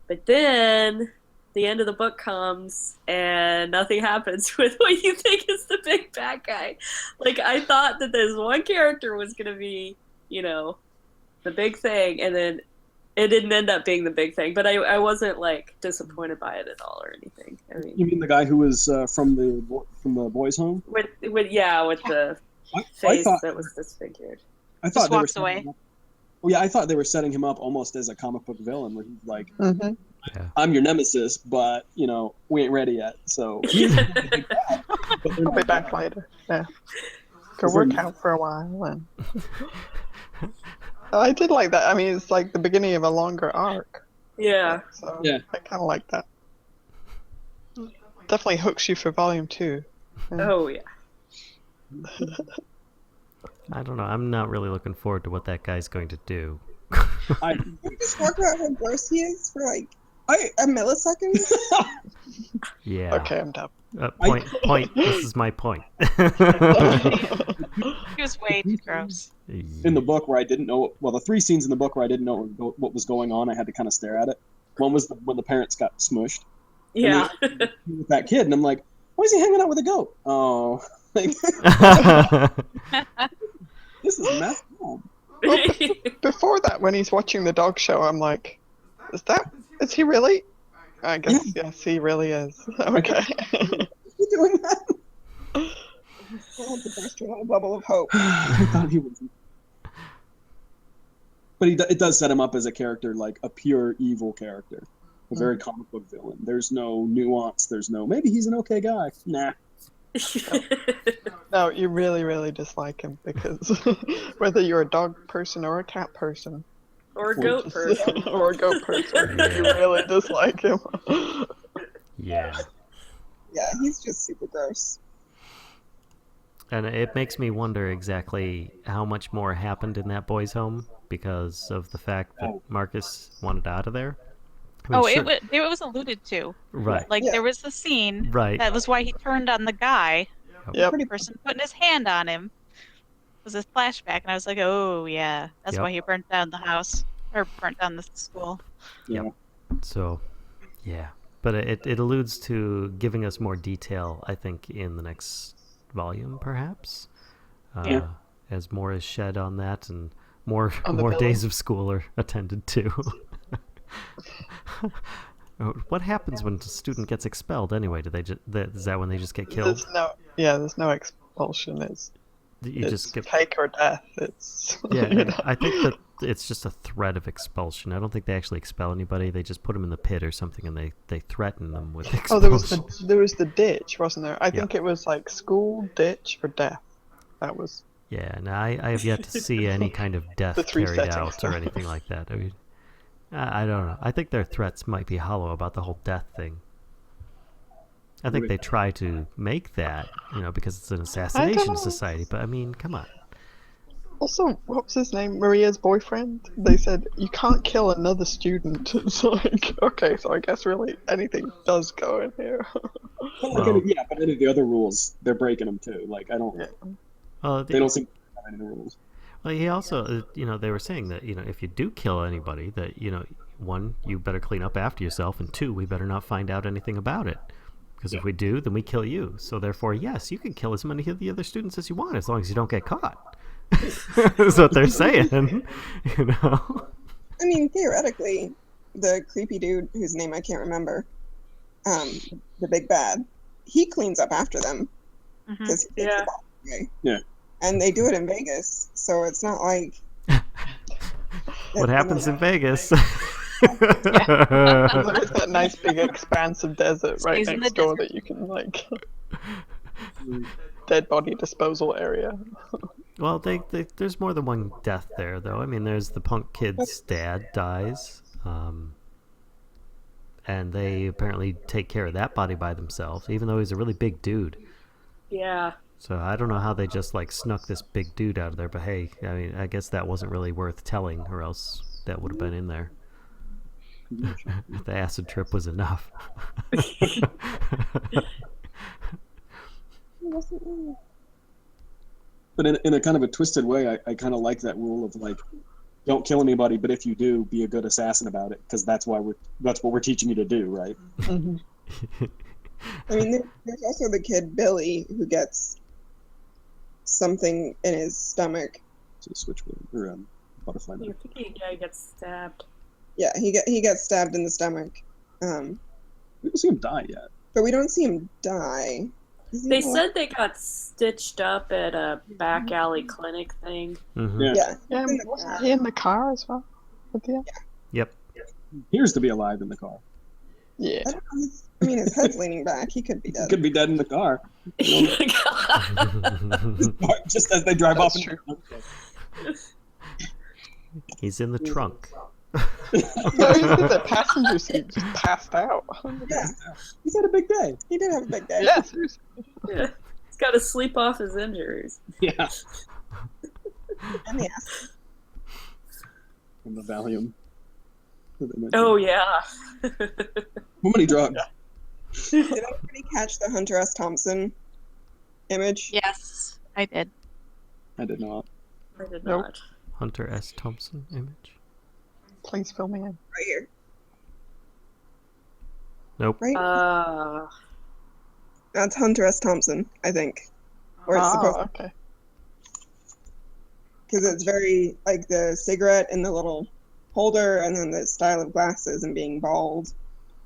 but then the end of the book comes and nothing happens with what you think is the big bad guy. Like, I thought that this one character was gonna be, the big thing, and then it didn't end up being the big thing, but I wasn't like disappointed by it at all or anything. I mean, You mean the guy who was from the boys' home? with the face that was disfigured. I thought Just walks away. Well, yeah, I thought they were setting him up almost as a comic book villain, where he's like, Mm-hmm. "I'm your nemesis, but we ain't ready yet." So I'll be back later. Yeah. Go work out for a while. And I did like that. I mean, it's like the beginning of a longer arc. Yeah. So Yeah. I kind of like that. Definitely hooks you for volume 2. Oh yeah. I don't know. I'm not really looking forward to what that guy's going to do. Can we just talk about how gross he is for like a millisecond? Yeah. Okay, I'm done. Point. This is my point. He was way too gross. in the book where I didn't know, the 3 scenes in the book where I didn't know what was going on, I had to kind of stare at it. One was when the parents got smushed. Yeah. With that kid, and I'm like, why is he hanging out with a goat? Oh, like, this is messed up. Before that, when he's watching the dog show, I'm like, is he really? I guess, yes, he really is. Okay. You doing that? I want to burst your little bubble of hope. I thought he was. But it does set him up as a character, like a pure evil character. A very comic book villain. There's no nuance. There's no, maybe he's an okay guy. Nah. No, you really, really dislike him because whether you're a dog person or a cat person, Or a goat person. or a goat person, you really dislike him. Yeah. Yeah, he's just super gross. And it makes me wonder exactly how much more happened in that boys' home because of the fact that Marcus wanted out of there. I mean, sure. It was alluded to. Right. Like, Yeah. there was the scene. Right. That was why he turned on the guy. Yep. The person putting his hand on him. It was a flashback, and I was like, oh, yeah. That's Yep. why he burnt down the house. Or burnt down the school. Yeah. So, yeah. But it alludes to giving us more detail, I think, in the next volume, perhaps. Yeah. as more is shed on that, and more On the days building. of school are attended to. What happens when a student gets expelled anyway? Do they is that when they just get killed? There's no expulsion. It's Just get take or death. It's yeah. you And know. I think that it's just a threat of expulsion. I don't think they actually expel anybody. They just put them in the pit or something, and they threaten them with Oh, expulsion. there was the ditch, wasn't there? I think it was like school, ditch, or death. That was Yeah, and I have yet to see any kind of death The three carried settings. out or anything like that. I mean, I don't know. I think their threats might be hollow about the whole death thing. I think they try to make that, because it's an assassination know. society. But I mean, come on. also, what was his name? Maria's boyfriend. They said you can't kill another student. It's like, okay, so I guess really anything does go in here. Well- But any of the other rules, they're breaking them too. Like, I don't. Well, They don't seem to have any of the rules. Well, he also, they were saying that, if you do kill anybody, that, one, you better clean up after yourself, and two, we better not find out anything about it. Because if we do, then we kill you. So therefore, yes, you can kill as many of the other students as you want, as long as you don't get caught. That's what they're saying, I mean, theoretically, the creepy dude whose name I can't remember, the big bad, he cleans up after them because he takes the ball away. Yeah. And they do it in Vegas, so it's not like What happens in Vegas? There's that nice big expanse of desert right Stays in next the door that you can like dead body disposal area. Well, there's more than one death there, though. I mean, there's the punk kid's dad dies, and they apparently take care of that body by themselves, even though he's a really big dude. Yeah. So I don't know how they just snuck this big dude out of there, but hey, I mean, I guess that wasn't really worth telling, or else that would have been in there. The acid trip was enough. But in a kind of a twisted way, I kind of like that rule of like, don't kill anybody, but if you do, be a good assassin about it, because that's what we're teaching you to do, right? I mean, there's also the kid Billy who gets something in his stomach. So switchblade or butterfly. You're thinking a guy gets stabbed. Yeah, he gets stabbed in the stomach. We don't see him die yet. But we don't see him die. They said they got stitched up at a back alley clinic thing. Mm-hmm. Yeah. Yeah, in the wasn't car. he in the car as well? At the end? Yep. He appears to be alive in the car. Yeah. I don't know. I mean, his head's leaning back. He could be He dead. could be dead in the car. Just as they drive That's off. true. He's in the trunk. No, he was in the passenger seat, just passed out. Yeah, He's had a big day. he did have a big day. Yeah, seriously. Yeah. He's got to sleep off his injuries. Yeah. And the ass. From the Valium. Oh, yeah. How many drugs? Did anybody catch the Hunter S. Thompson image? Yes, I did. I did not. I did Nope. not. Hunter S. Thompson image? Please fill me in. Right here. Nope. Right? That's Hunter S. Thompson, I think. Or it's supposed Oh, okay. because it's very like the cigarette in the little holder, and then the style of glasses and being bald.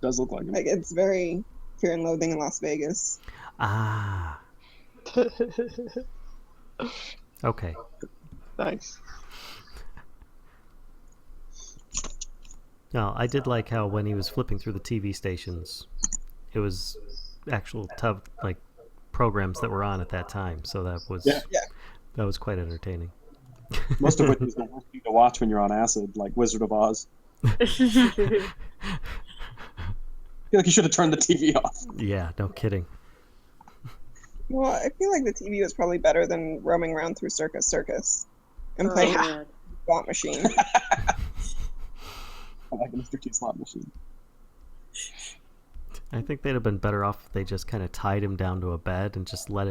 Does look like him. Like it's very Fear and Loathing in Las Vegas. Ah. Okay. Nice. No, I did like how when he was flipping through the TV stations, it was actual programs that were on at that time. So that was Yeah. that was quite entertaining. Most of which is the worst thing to watch when you're on acid, like Wizard of Oz. I feel like you should have turned the TV off. Yeah, no kidding. Well, I feel like the TV was probably better than roaming around through Circus Circus and Oh, playing man. slot machine. I like a Mr. T slot machine. I think they'd have been better off if they just kind of tied him down to a bed and just let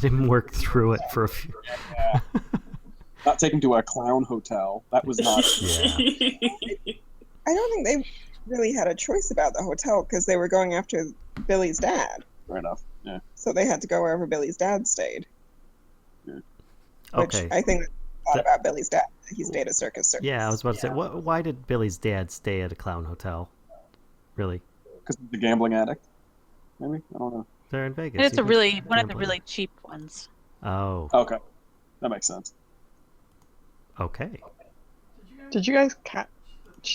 him work through it for a few. Yeah. Not take him to a clown hotel. That was not. Yeah. I don't think they really had a choice about the hotel because they were going after Billy's dad. Fair enough. Yeah. So they had to go wherever Billy's dad stayed. which Okay. I think that's a lot That- about Billy's dad. He stayed at circus. Yeah, I was about to say, why did Billy's dad stay at a clown hotel? Really? Because the gambling addict. Maybe, I don't know. They're in Vegas. And it's You a can really one of the gamble. really cheap ones. Oh, Okay, that makes sense. okay. Did you guys catch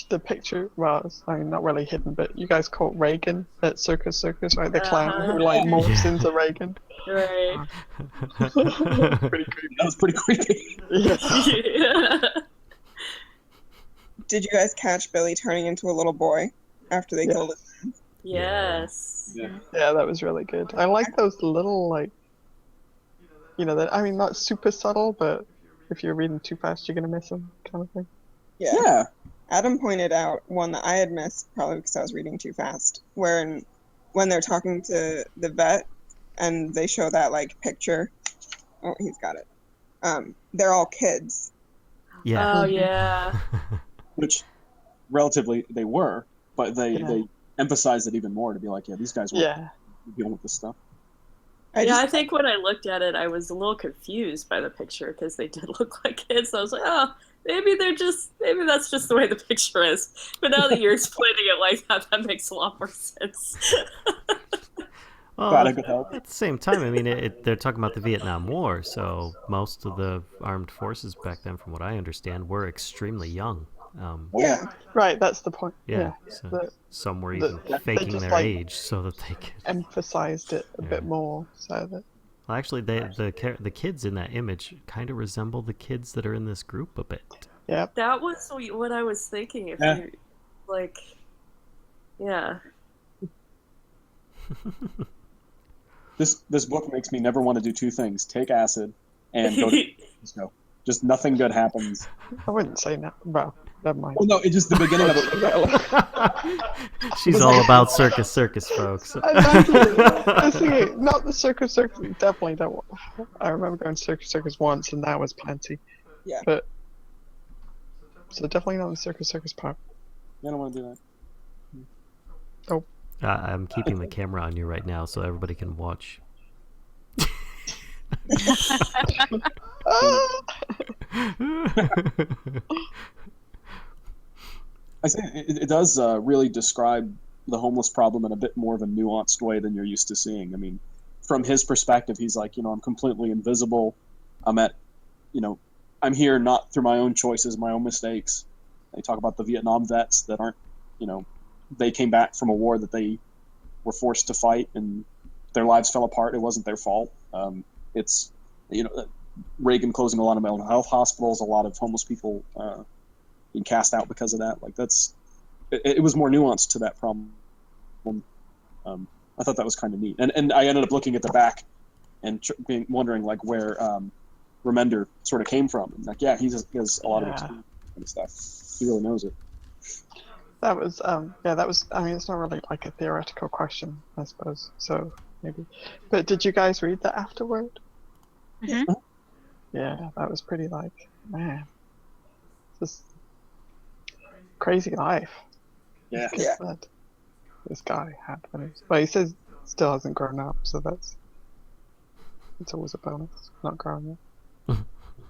the picture? Well, I mean, not really hidden, but you guys caught Reagan at Circus, right? The clown who like morphs into Reagan. Right. Pretty creepy. That was pretty creepy. Yeah. Did you guys catch Billy turning into a little boy after they killed him? Yes. Yeah. Yeah, that was really good. I like those little like, that I mean, not super subtle, but if you're reading too fast, you're gonna miss them, kind of thing. Yeah. Adam pointed out one that I had missed, probably because I was reading too fast, when they're talking to the vet and they show that like picture. Oh, he's got it. They're all kids. Yeah. Oh yeah. Which, relatively, they were, but they Yeah. emphasized it even more to be like, yeah, these guys were Yeah. dealing with this stuff. I think when I looked at it, I was a little confused by the picture because they did look like kids. I was like, oh, maybe that's just the way the picture is. But now that you're explaining it like that makes a lot more sense. Well, Glad I could help. at the same time, I mean, they're talking about the Vietnam War, so most of the armed forces back then, from what I understand, were extremely young. Yeah. Right, that's the point. Yeah, Yeah. so The- some were the- even they faking just, their like, age so that they could. Emphasized it a bit Yeah. more, so that. Well, actually, the kids in that image kind of resemble the kids that are in this group a bit. Yep. That was what I was thinking. If Yeah. you, like, yeah. This book makes me never want to do two things: take acid and go to disco. Just nothing good happens. I wouldn't say that. Well, never mind. Well, no, it's just the beginning of it. She's all about circus, folks. Exactly. The thing is, not the circus. Definitely don't. I remember going to circus once, and that was plenty. Yeah. But so definitely not the circus part. I don't want to do that. I'm keeping the camera on you right now so everybody can watch. Ah! I say it does really describe the homeless problem in a bit more of a nuanced way than you're used to seeing. I mean, from his perspective, he's like, I'm completely invisible. I'm here not through my own choices, my own mistakes. They talk about the Vietnam vets that aren't, they came back from a war that they were forced to fight and their lives fell apart. It wasn't their fault. It's, Reagan closing a lot of mental health hospitals, a lot of homeless people being cast out because of that. Like it was more nuanced to that problem. I thought that was kind of neat. And I ended up looking at the back and wondering like where Remender sort of came from. And like, yeah, he has a lot of experience and stuff. He really knows it. That was I mean, it's not really like a theoretical question, I suppose. So maybe. But did you guys read the afterword? Mhm. Yeah, that was pretty like, man, just crazy life. Yeah. Yeah. That this guy had when he was, well, he says still hasn't grown up, so it's always a bonus, not growing up.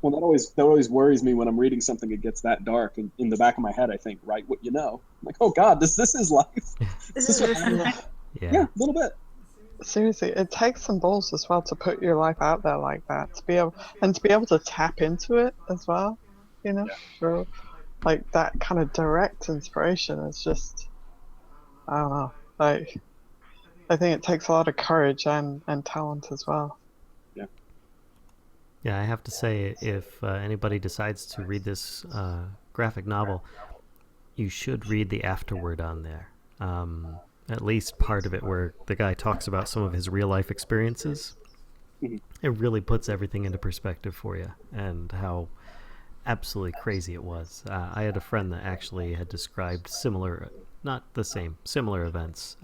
Well, that always worries me when I'm reading something that gets that dark. And in the back of my head, I think, write what you know. I'm like, oh God, this is life. This is what Yeah. a little bit. Seriously, it takes some balls as well to put your life out there like that, to be able to tap into it as well, for like that kind of direct inspiration is just, I don't know, like I think it takes a lot of courage and talent as well. Yeah, I have to say, if anybody decides to read this graphic novel, you should read the afterword on there. At least part of it where the guy talks about some of his real-life experiences. Mhm. It really puts everything into perspective for you and how absolutely crazy it was. I had a friend that actually had described similar, not the same, similar events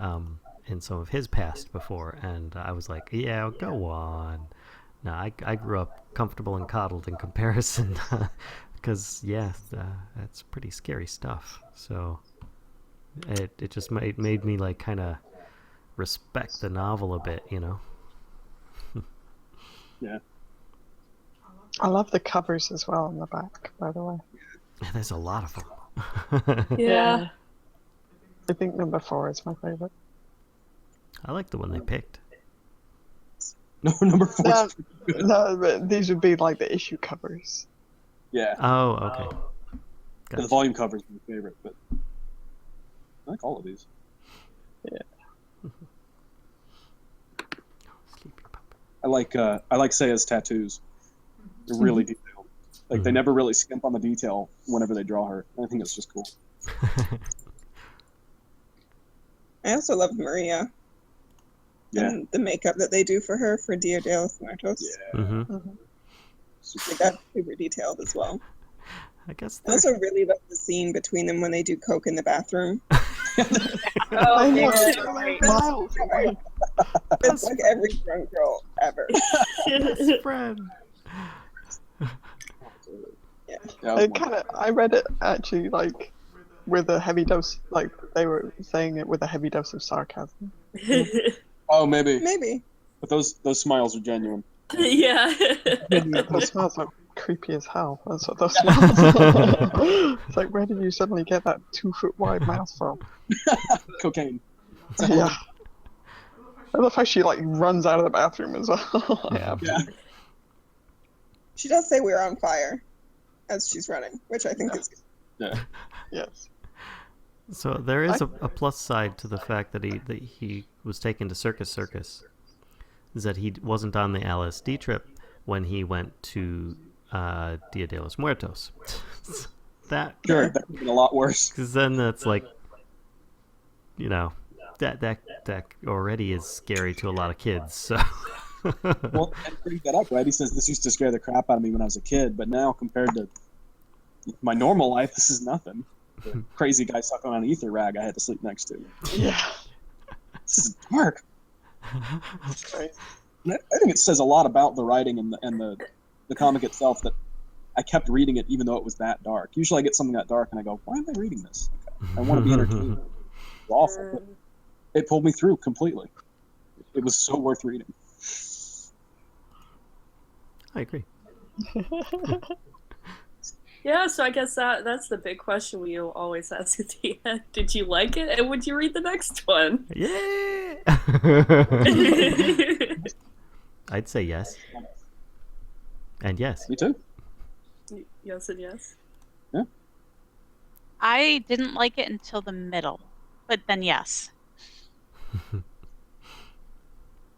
in some of his past before, and I was like, yeah, go on. No, I grew up comfortable and coddled in comparison because, that's pretty scary stuff. So it just made me like kind of respect the novel a bit, Yeah. I love the covers as well on the back, by the way. There's a lot of them. Yeah. I think number 4 is my favorite. I like the one they picked. No, number 4. No, no, but these would be like the issue covers. Yeah. Oh, okay. The Gotcha. volume cover is my favorite, but I like all of these. Sleepy puppet. I like Seiya's tattoos. They're really detailed. Like they never really skimp on the detail whenever they draw her. I think it's just cool. I also love Maria Yeah. and the makeup that they do for her for Dia de los Muertos. Yeah. Mm-hmm. Like, that's super detailed as well. I guess I also really love the scene between them when they do coke in the bathroom. Oh, know. right. It's like every drunk girl ever. best friend. I read it actually like with a heavy dose, like they were saying it with a heavy dose of sarcasm. Oh, maybe. Maybe. But those smiles are genuine. Yeah. Those smells are creepy as hell. That's what those smells are. It's like, where did you suddenly get that 2-foot wide mouth from? Cocaine. Yeah. I love how she like runs out of the bathroom as well. Yeah. Yeah. She does say we're on fire as she's running, which I think is good. Yeah. Yes. So there is a plus side to the fact that he was taken to Circus, is that he wasn't on the LSD trip when he went to Dia de los Muertos. That Sure, that could be a lot worse. because then that's like, you know, that already is scary to a lot of kids. So. Well, and bring that up, right? He says this used to scare the crap out of me when I was a kid, but now compared to my normal life, this is nothing. The crazy guy sucking on an ether rag I had to sleep next to. Yeah. This is dark. Right. And I think it says a lot about the writing and the comic itself that I kept reading it even though it was that dark. Usually I get something that dark and I go, why am I reading this? I want to be entertained. It's awful. But it pulled me through completely. It was so worth reading. I agree. Yeah, so I guess that's the big question we always ask at the end. Did you like it? And would you read the next one? Yeah. I'd say yes. And yes. Me too. Yes and yes. I didn't like it until the middle, but then yes.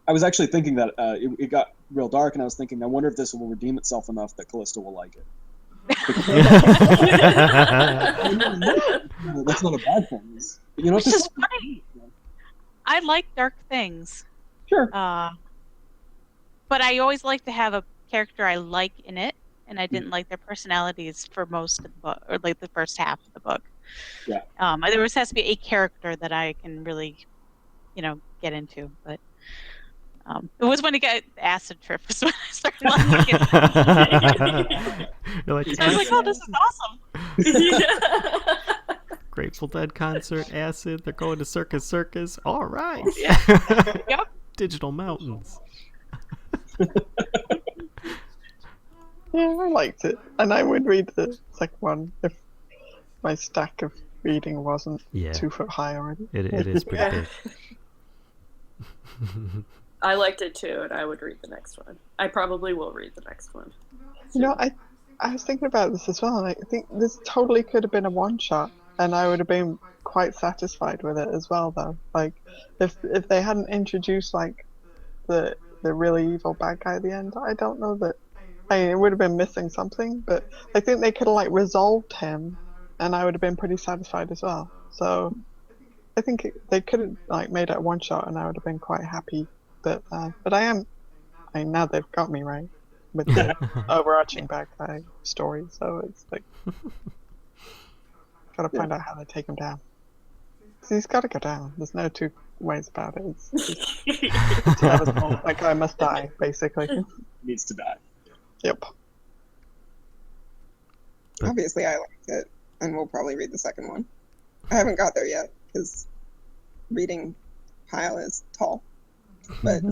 I was actually thinking that it got real dark, and I was thinking, I wonder if this will redeem itself enough that Callisto will like it. That's not a bad thing. You know, Which is funny. I like dark things. Sure. But I always like to have a character I like in it, and I didn't like their personalities for most of the book, or like the first half of the book. Yeah. There always has to be a character that I can really, get into. But it was when he got acid trip was when I started liking it. You're like, I was like, oh, this is awesome. Grateful Dead concert, acid. They're going to Circus. All right. Yep. Digital mountains. Yeah, I liked it. And I would read the second one if my stack of reading wasn't Yeah. 2 foot high already. It is pretty big. I liked it too, and I would read the next one. I probably will read the next one. You know, I was thinking about this as well, and I think this totally could have been a one-shot, and I would have been quite satisfied with it as well, though. Like, if they hadn't introduced, like, the really evil bad guy at the end, I don't know that... I mean, it would have been missing something, but I think they could have, like, resolved him, and I would have been pretty satisfied as well. So, I think they could have, like, made it a one-shot, and I would have been quite happy. But now they've got me, right? With the overarching bad guy story, so it's like gotta find out how they take him down. 'Cause he's gotta go down. There's no two ways about it. That guy must die, basically. Needs to die. Yep. Obviously, I liked it, and we'll probably read the second one. I haven't got there yet because reading pile is tall, but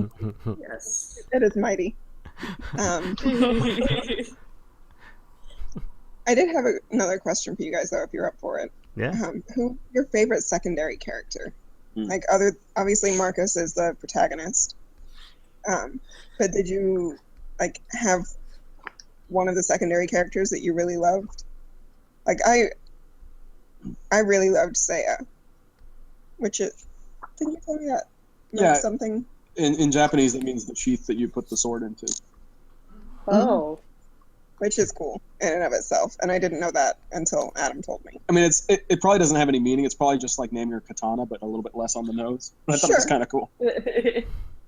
Yes. it is mighty. Um, I did have another question for you guys, though, if you're up for it. Yeah. Who your favorite secondary character? Hmm. Like, obviously Marcus is the protagonist. But did you like have one of the secondary characters that you really loved? Like I really loved Seiya, which is, didn't you tell me that? Yeah. Something. In Japanese, that means the sheath that you put the sword into. Oh. Which is cool in and of itself, and I didn't know that until Adam told me. I mean, it probably doesn't have any meaning. It's probably just like name your katana, but a little bit less on the nose. But I thought it was kind of cool.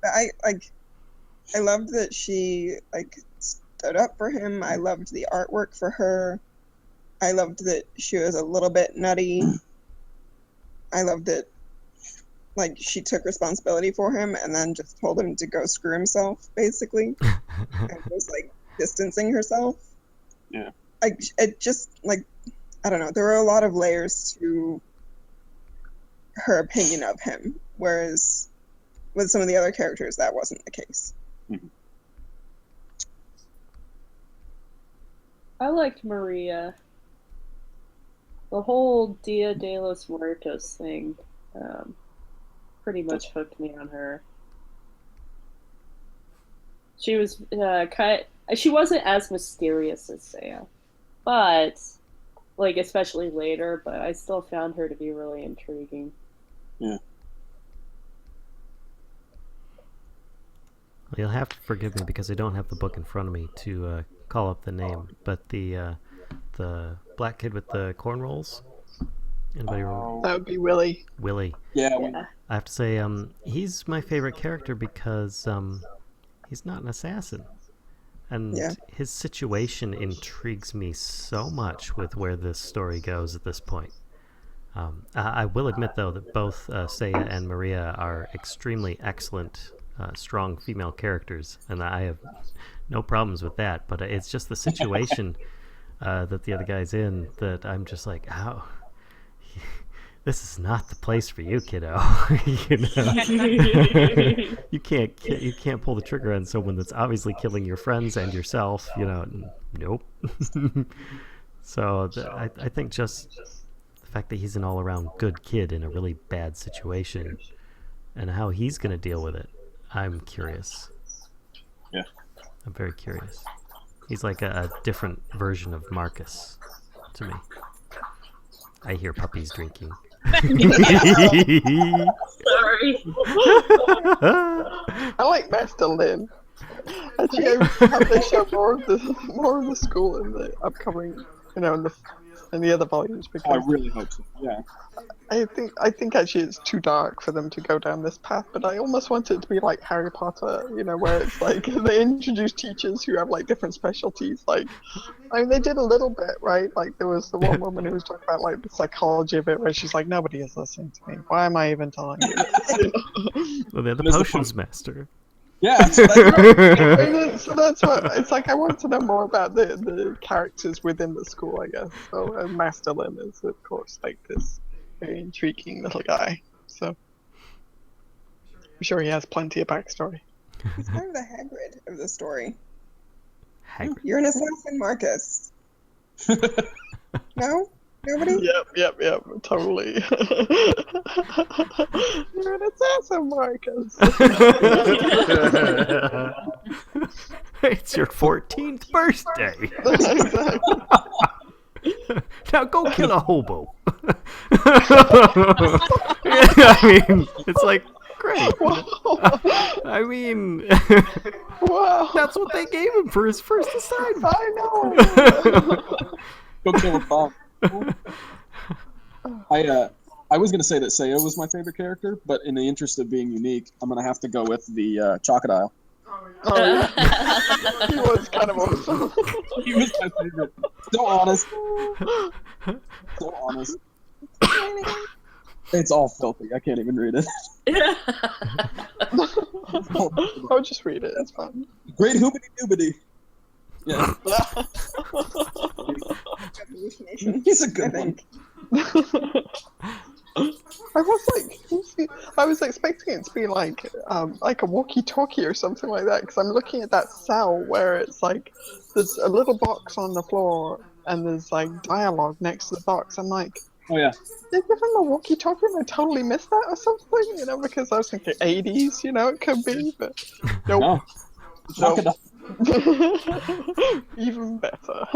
I loved that she like stood up for him. I loved the artwork for her. I loved that she was a little bit nutty. I loved that like she took responsibility for him and then just told him to go screw himself, basically, and was like distancing herself. Yeah. Like it just like I don't know. There were a lot of layers to her opinion of him, whereas with some of the other characters that wasn't the case. Mm-hmm. I liked Maria. The whole Dia de los Muertos thing pretty much hooked me on her. She was she wasn't as mysterious as Seiya, but like especially later. But I still found her to be really intriguing. Yeah. You'll have to forgive me because I don't have the book in front of me to call up the name, but the black kid with the cornrows. Anybody remember? That would be Willie. Willie. Yeah. I have to say, he's my favorite character because he's not an assassin, and his situation intrigues me so much with where this story goes at this point. I will admit, though, that both Seiya and Maria are extremely excellent, strong female characters, and I have no problems with that. But it's just the situation that the other guy's in that I'm just like, how. This is not the place for you, kiddo. You know, you can't pull the trigger on someone that's obviously killing your friends and yourself. You know, nope. So I think just the fact that he's an all-around good kid in a really bad situation, and how he's going to deal with it, I'm curious. Yeah, I'm very curious. He's like a different version of Marcus to me. I hear puppies drinking. Sorry. I like Master Lin. Actually, I hope they show more of the school in the upcoming, in the other volumes, because I really hope so. Yeah. I think actually it's too dark for them to go down this path, but I almost want it to be like Harry Potter, where it's like they introduce teachers who have like different specialties. Like, I mean, they did a little bit, right? Like there was the one woman who was talking about like the psychology of it, where she's like, nobody is listening to me. Why am I even telling you this? Well, they're the potions master. Yeah. So that's what it's like. I want to know more about the characters within the school, I guess. So Master Lin is, of course, like this very intriguing little guy. So I'm sure he has plenty of backstory. He's kind of the Hagrid of the story. Hagrid. You're an assassin, Marcus. No? Nobody? Yep, totally. You're an assassin, Marcus. It's your 14th birthday. Now go kill a hobo. I mean, it's like, great. I mean, wow. That's what they gave him for his first assignment. I know. Go kill a dog. I was going to say that Seiya was my favorite character, but in the interest of being unique, I'm going to have to go with the Crocodile. Oh, yeah. He was kind of awesome. He was my favorite. So honest. So honest. It's all filthy. I can't even read it. I'll just read it. It's fine. Great hoobity doobity. Yeah. He's a good one. I was I was expecting it to be like a walkie-talkie or something like that, because I'm looking at that cell where it's like there's a little box on the floor and there's like dialogue next to the box. I'm like, Oh yeah. they give him a walkie-talkie and I totally missed that or something, you know, because I was thinking 80s, you know, it could be, but nope. No. Nope. Knock it Even better.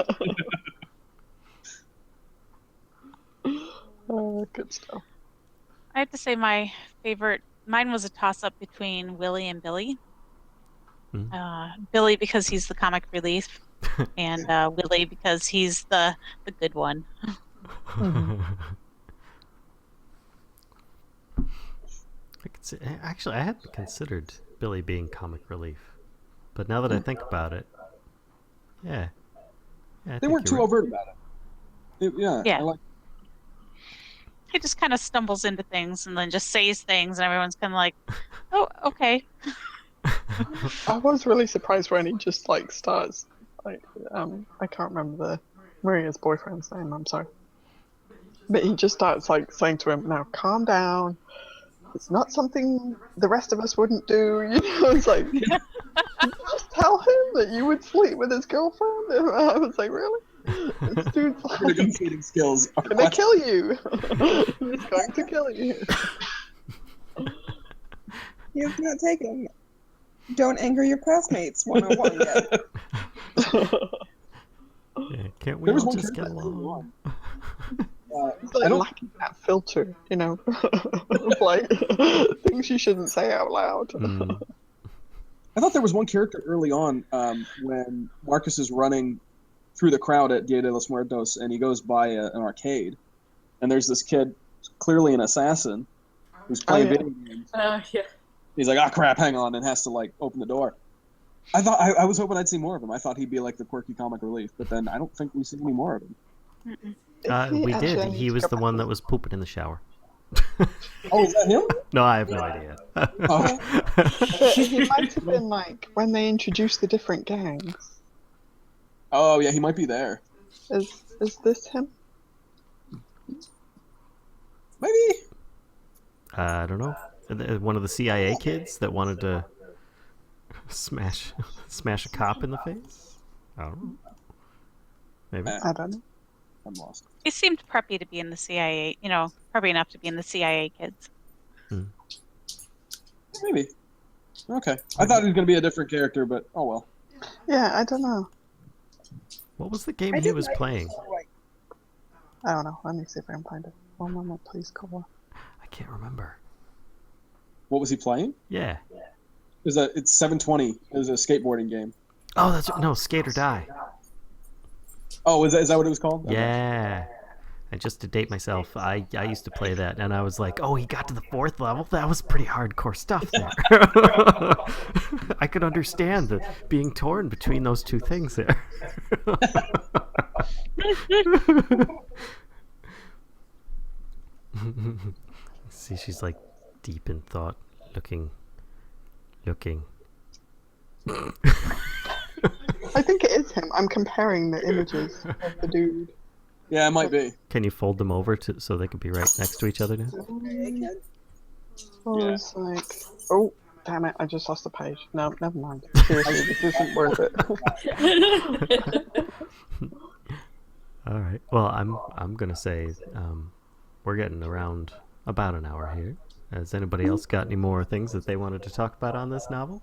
Oh, good stuff. I have to say my favorite, mine was a toss-up between Willie and Billy. Billy because he's the comic relief, and Willie because he's the good one. Actually, I hadn't considered Billy being comic relief, but now that I think about it, yeah, I They think weren't you're too right. overt about it. Yeah. I like. He just kind of stumbles into things and then just says things, and everyone's kind of like, "Oh, okay." I was really surprised when he just like starts like I can't remember the Maria's boyfriend's name, I'm sorry. But he just starts like saying to him, now calm down. It's not something the rest of us wouldn't do, you know, it's like you just tell him that you would sleep with his girlfriend, and I was like, really? This dude's Your like negotiating skills are gonna kill you. He's going to kill you. He's not taking Don't Anger Your Classmates 101 yet. Yeah, can't we There was all one just get character along? It's like lacking that filter, you know, of like things you shouldn't say out loud. I thought there was one character early on when Marcus is running through the crowd at Dia de los Muertos, and he goes by an arcade, and there's this kid, clearly an assassin, who's playing video games. Yeah. He's like, "Ah, crap, hang on," and has to like open the door. I thought I was hoping I'd see more of him. I thought he'd be like the quirky comic relief, but then I don't think we see any more of him. We did. He was the one that was pooping in the shower. Oh, is that him? No, I have no idea. Oh. But he might have been like when they introduced the different gangs. Oh yeah, he might be there. Is this him? Maybe. I don't know. One of the CIA kids that wanted to smash a cop in the face? I don't know. Maybe. I don't know. I'm lost. He seemed preppy to be in the CIA, you know, preppy enough to be in the CIA kids. Maybe. Okay. I thought he was going to be a different character, but oh well. Yeah, I don't know. What was the game I he did was like playing? I don't know. Let me see if I can find it. One moment, please, Cole. I can't remember. What was he playing? Yeah. It's 720. It was a skateboarding game. Oh, that's no, Skate or Die. Oh, is that what it was called? Okay. Yeah. And just to date myself, I used to play that, and I was like, oh, he got to the 4th level? That was pretty hardcore stuff there. I could understand the being torn between those two things there. See, she's like deep in thought, looking. I think it is him. I'm comparing the images of the dude. Yeah, it might be. Can you fold them over so they could be right next to each other now? I was like, oh, damn it, I just lost the page. No, never mind. Seriously, this isn't worth it. All right. Well, I'm gonna say we're getting around about an hour here. Has anybody else got any more things that they wanted to talk about on this novel?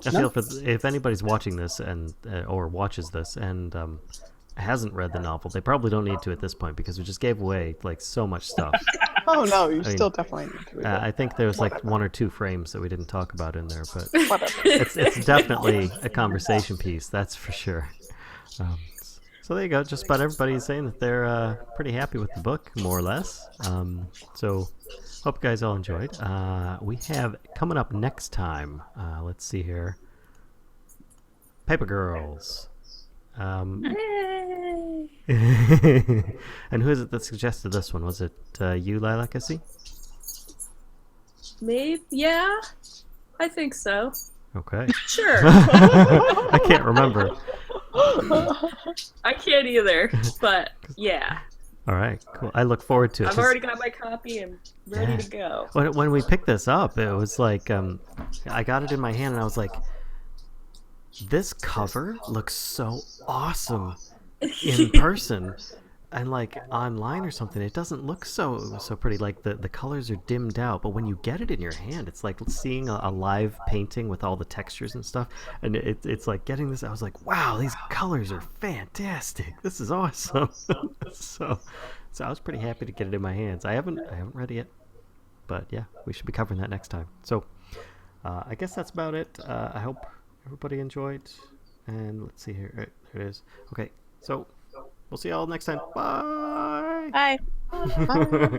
I feel if anybody's watching this and or watches this and hasn't read the novel, they probably don't need to at this point because we just gave away like so much stuff. Oh no, you still definitely need to read it. I think there's like 1 or 2 frames that we didn't talk about in there, but Whatever. it's definitely a conversation piece, that's for sure. So there you go. Just about everybody's saying that they're pretty happy with the book, more or less. So hope you guys all enjoyed. We have coming up next time. Let's see here. Paper Girls. And who is it that suggested this one? Was it you, Lilac, I see? Maybe, yeah. I think so. Okay. Sure. I can't remember. I can't either, but yeah. All right, cool. I look forward to it. I've already got my copy and ready Yeah. to go. When we picked this up, it was like I got it in my hand and I was like, this cover looks so awesome in person, and like online or something, it doesn't look so pretty. Like the colors are dimmed out, but when you get it in your hand, it's like seeing a live painting with all the textures and stuff. And it's like getting this. I was like, wow, these colors are fantastic. This is awesome. so I was pretty happy to get it in my hands. I haven't read it yet, but yeah, we should be covering that next time. So I guess that's about it. I hope everybody enjoyed. And let's see here. Right, there it is. Okay, so we'll see y'all next time. Bye. Bye. Bye.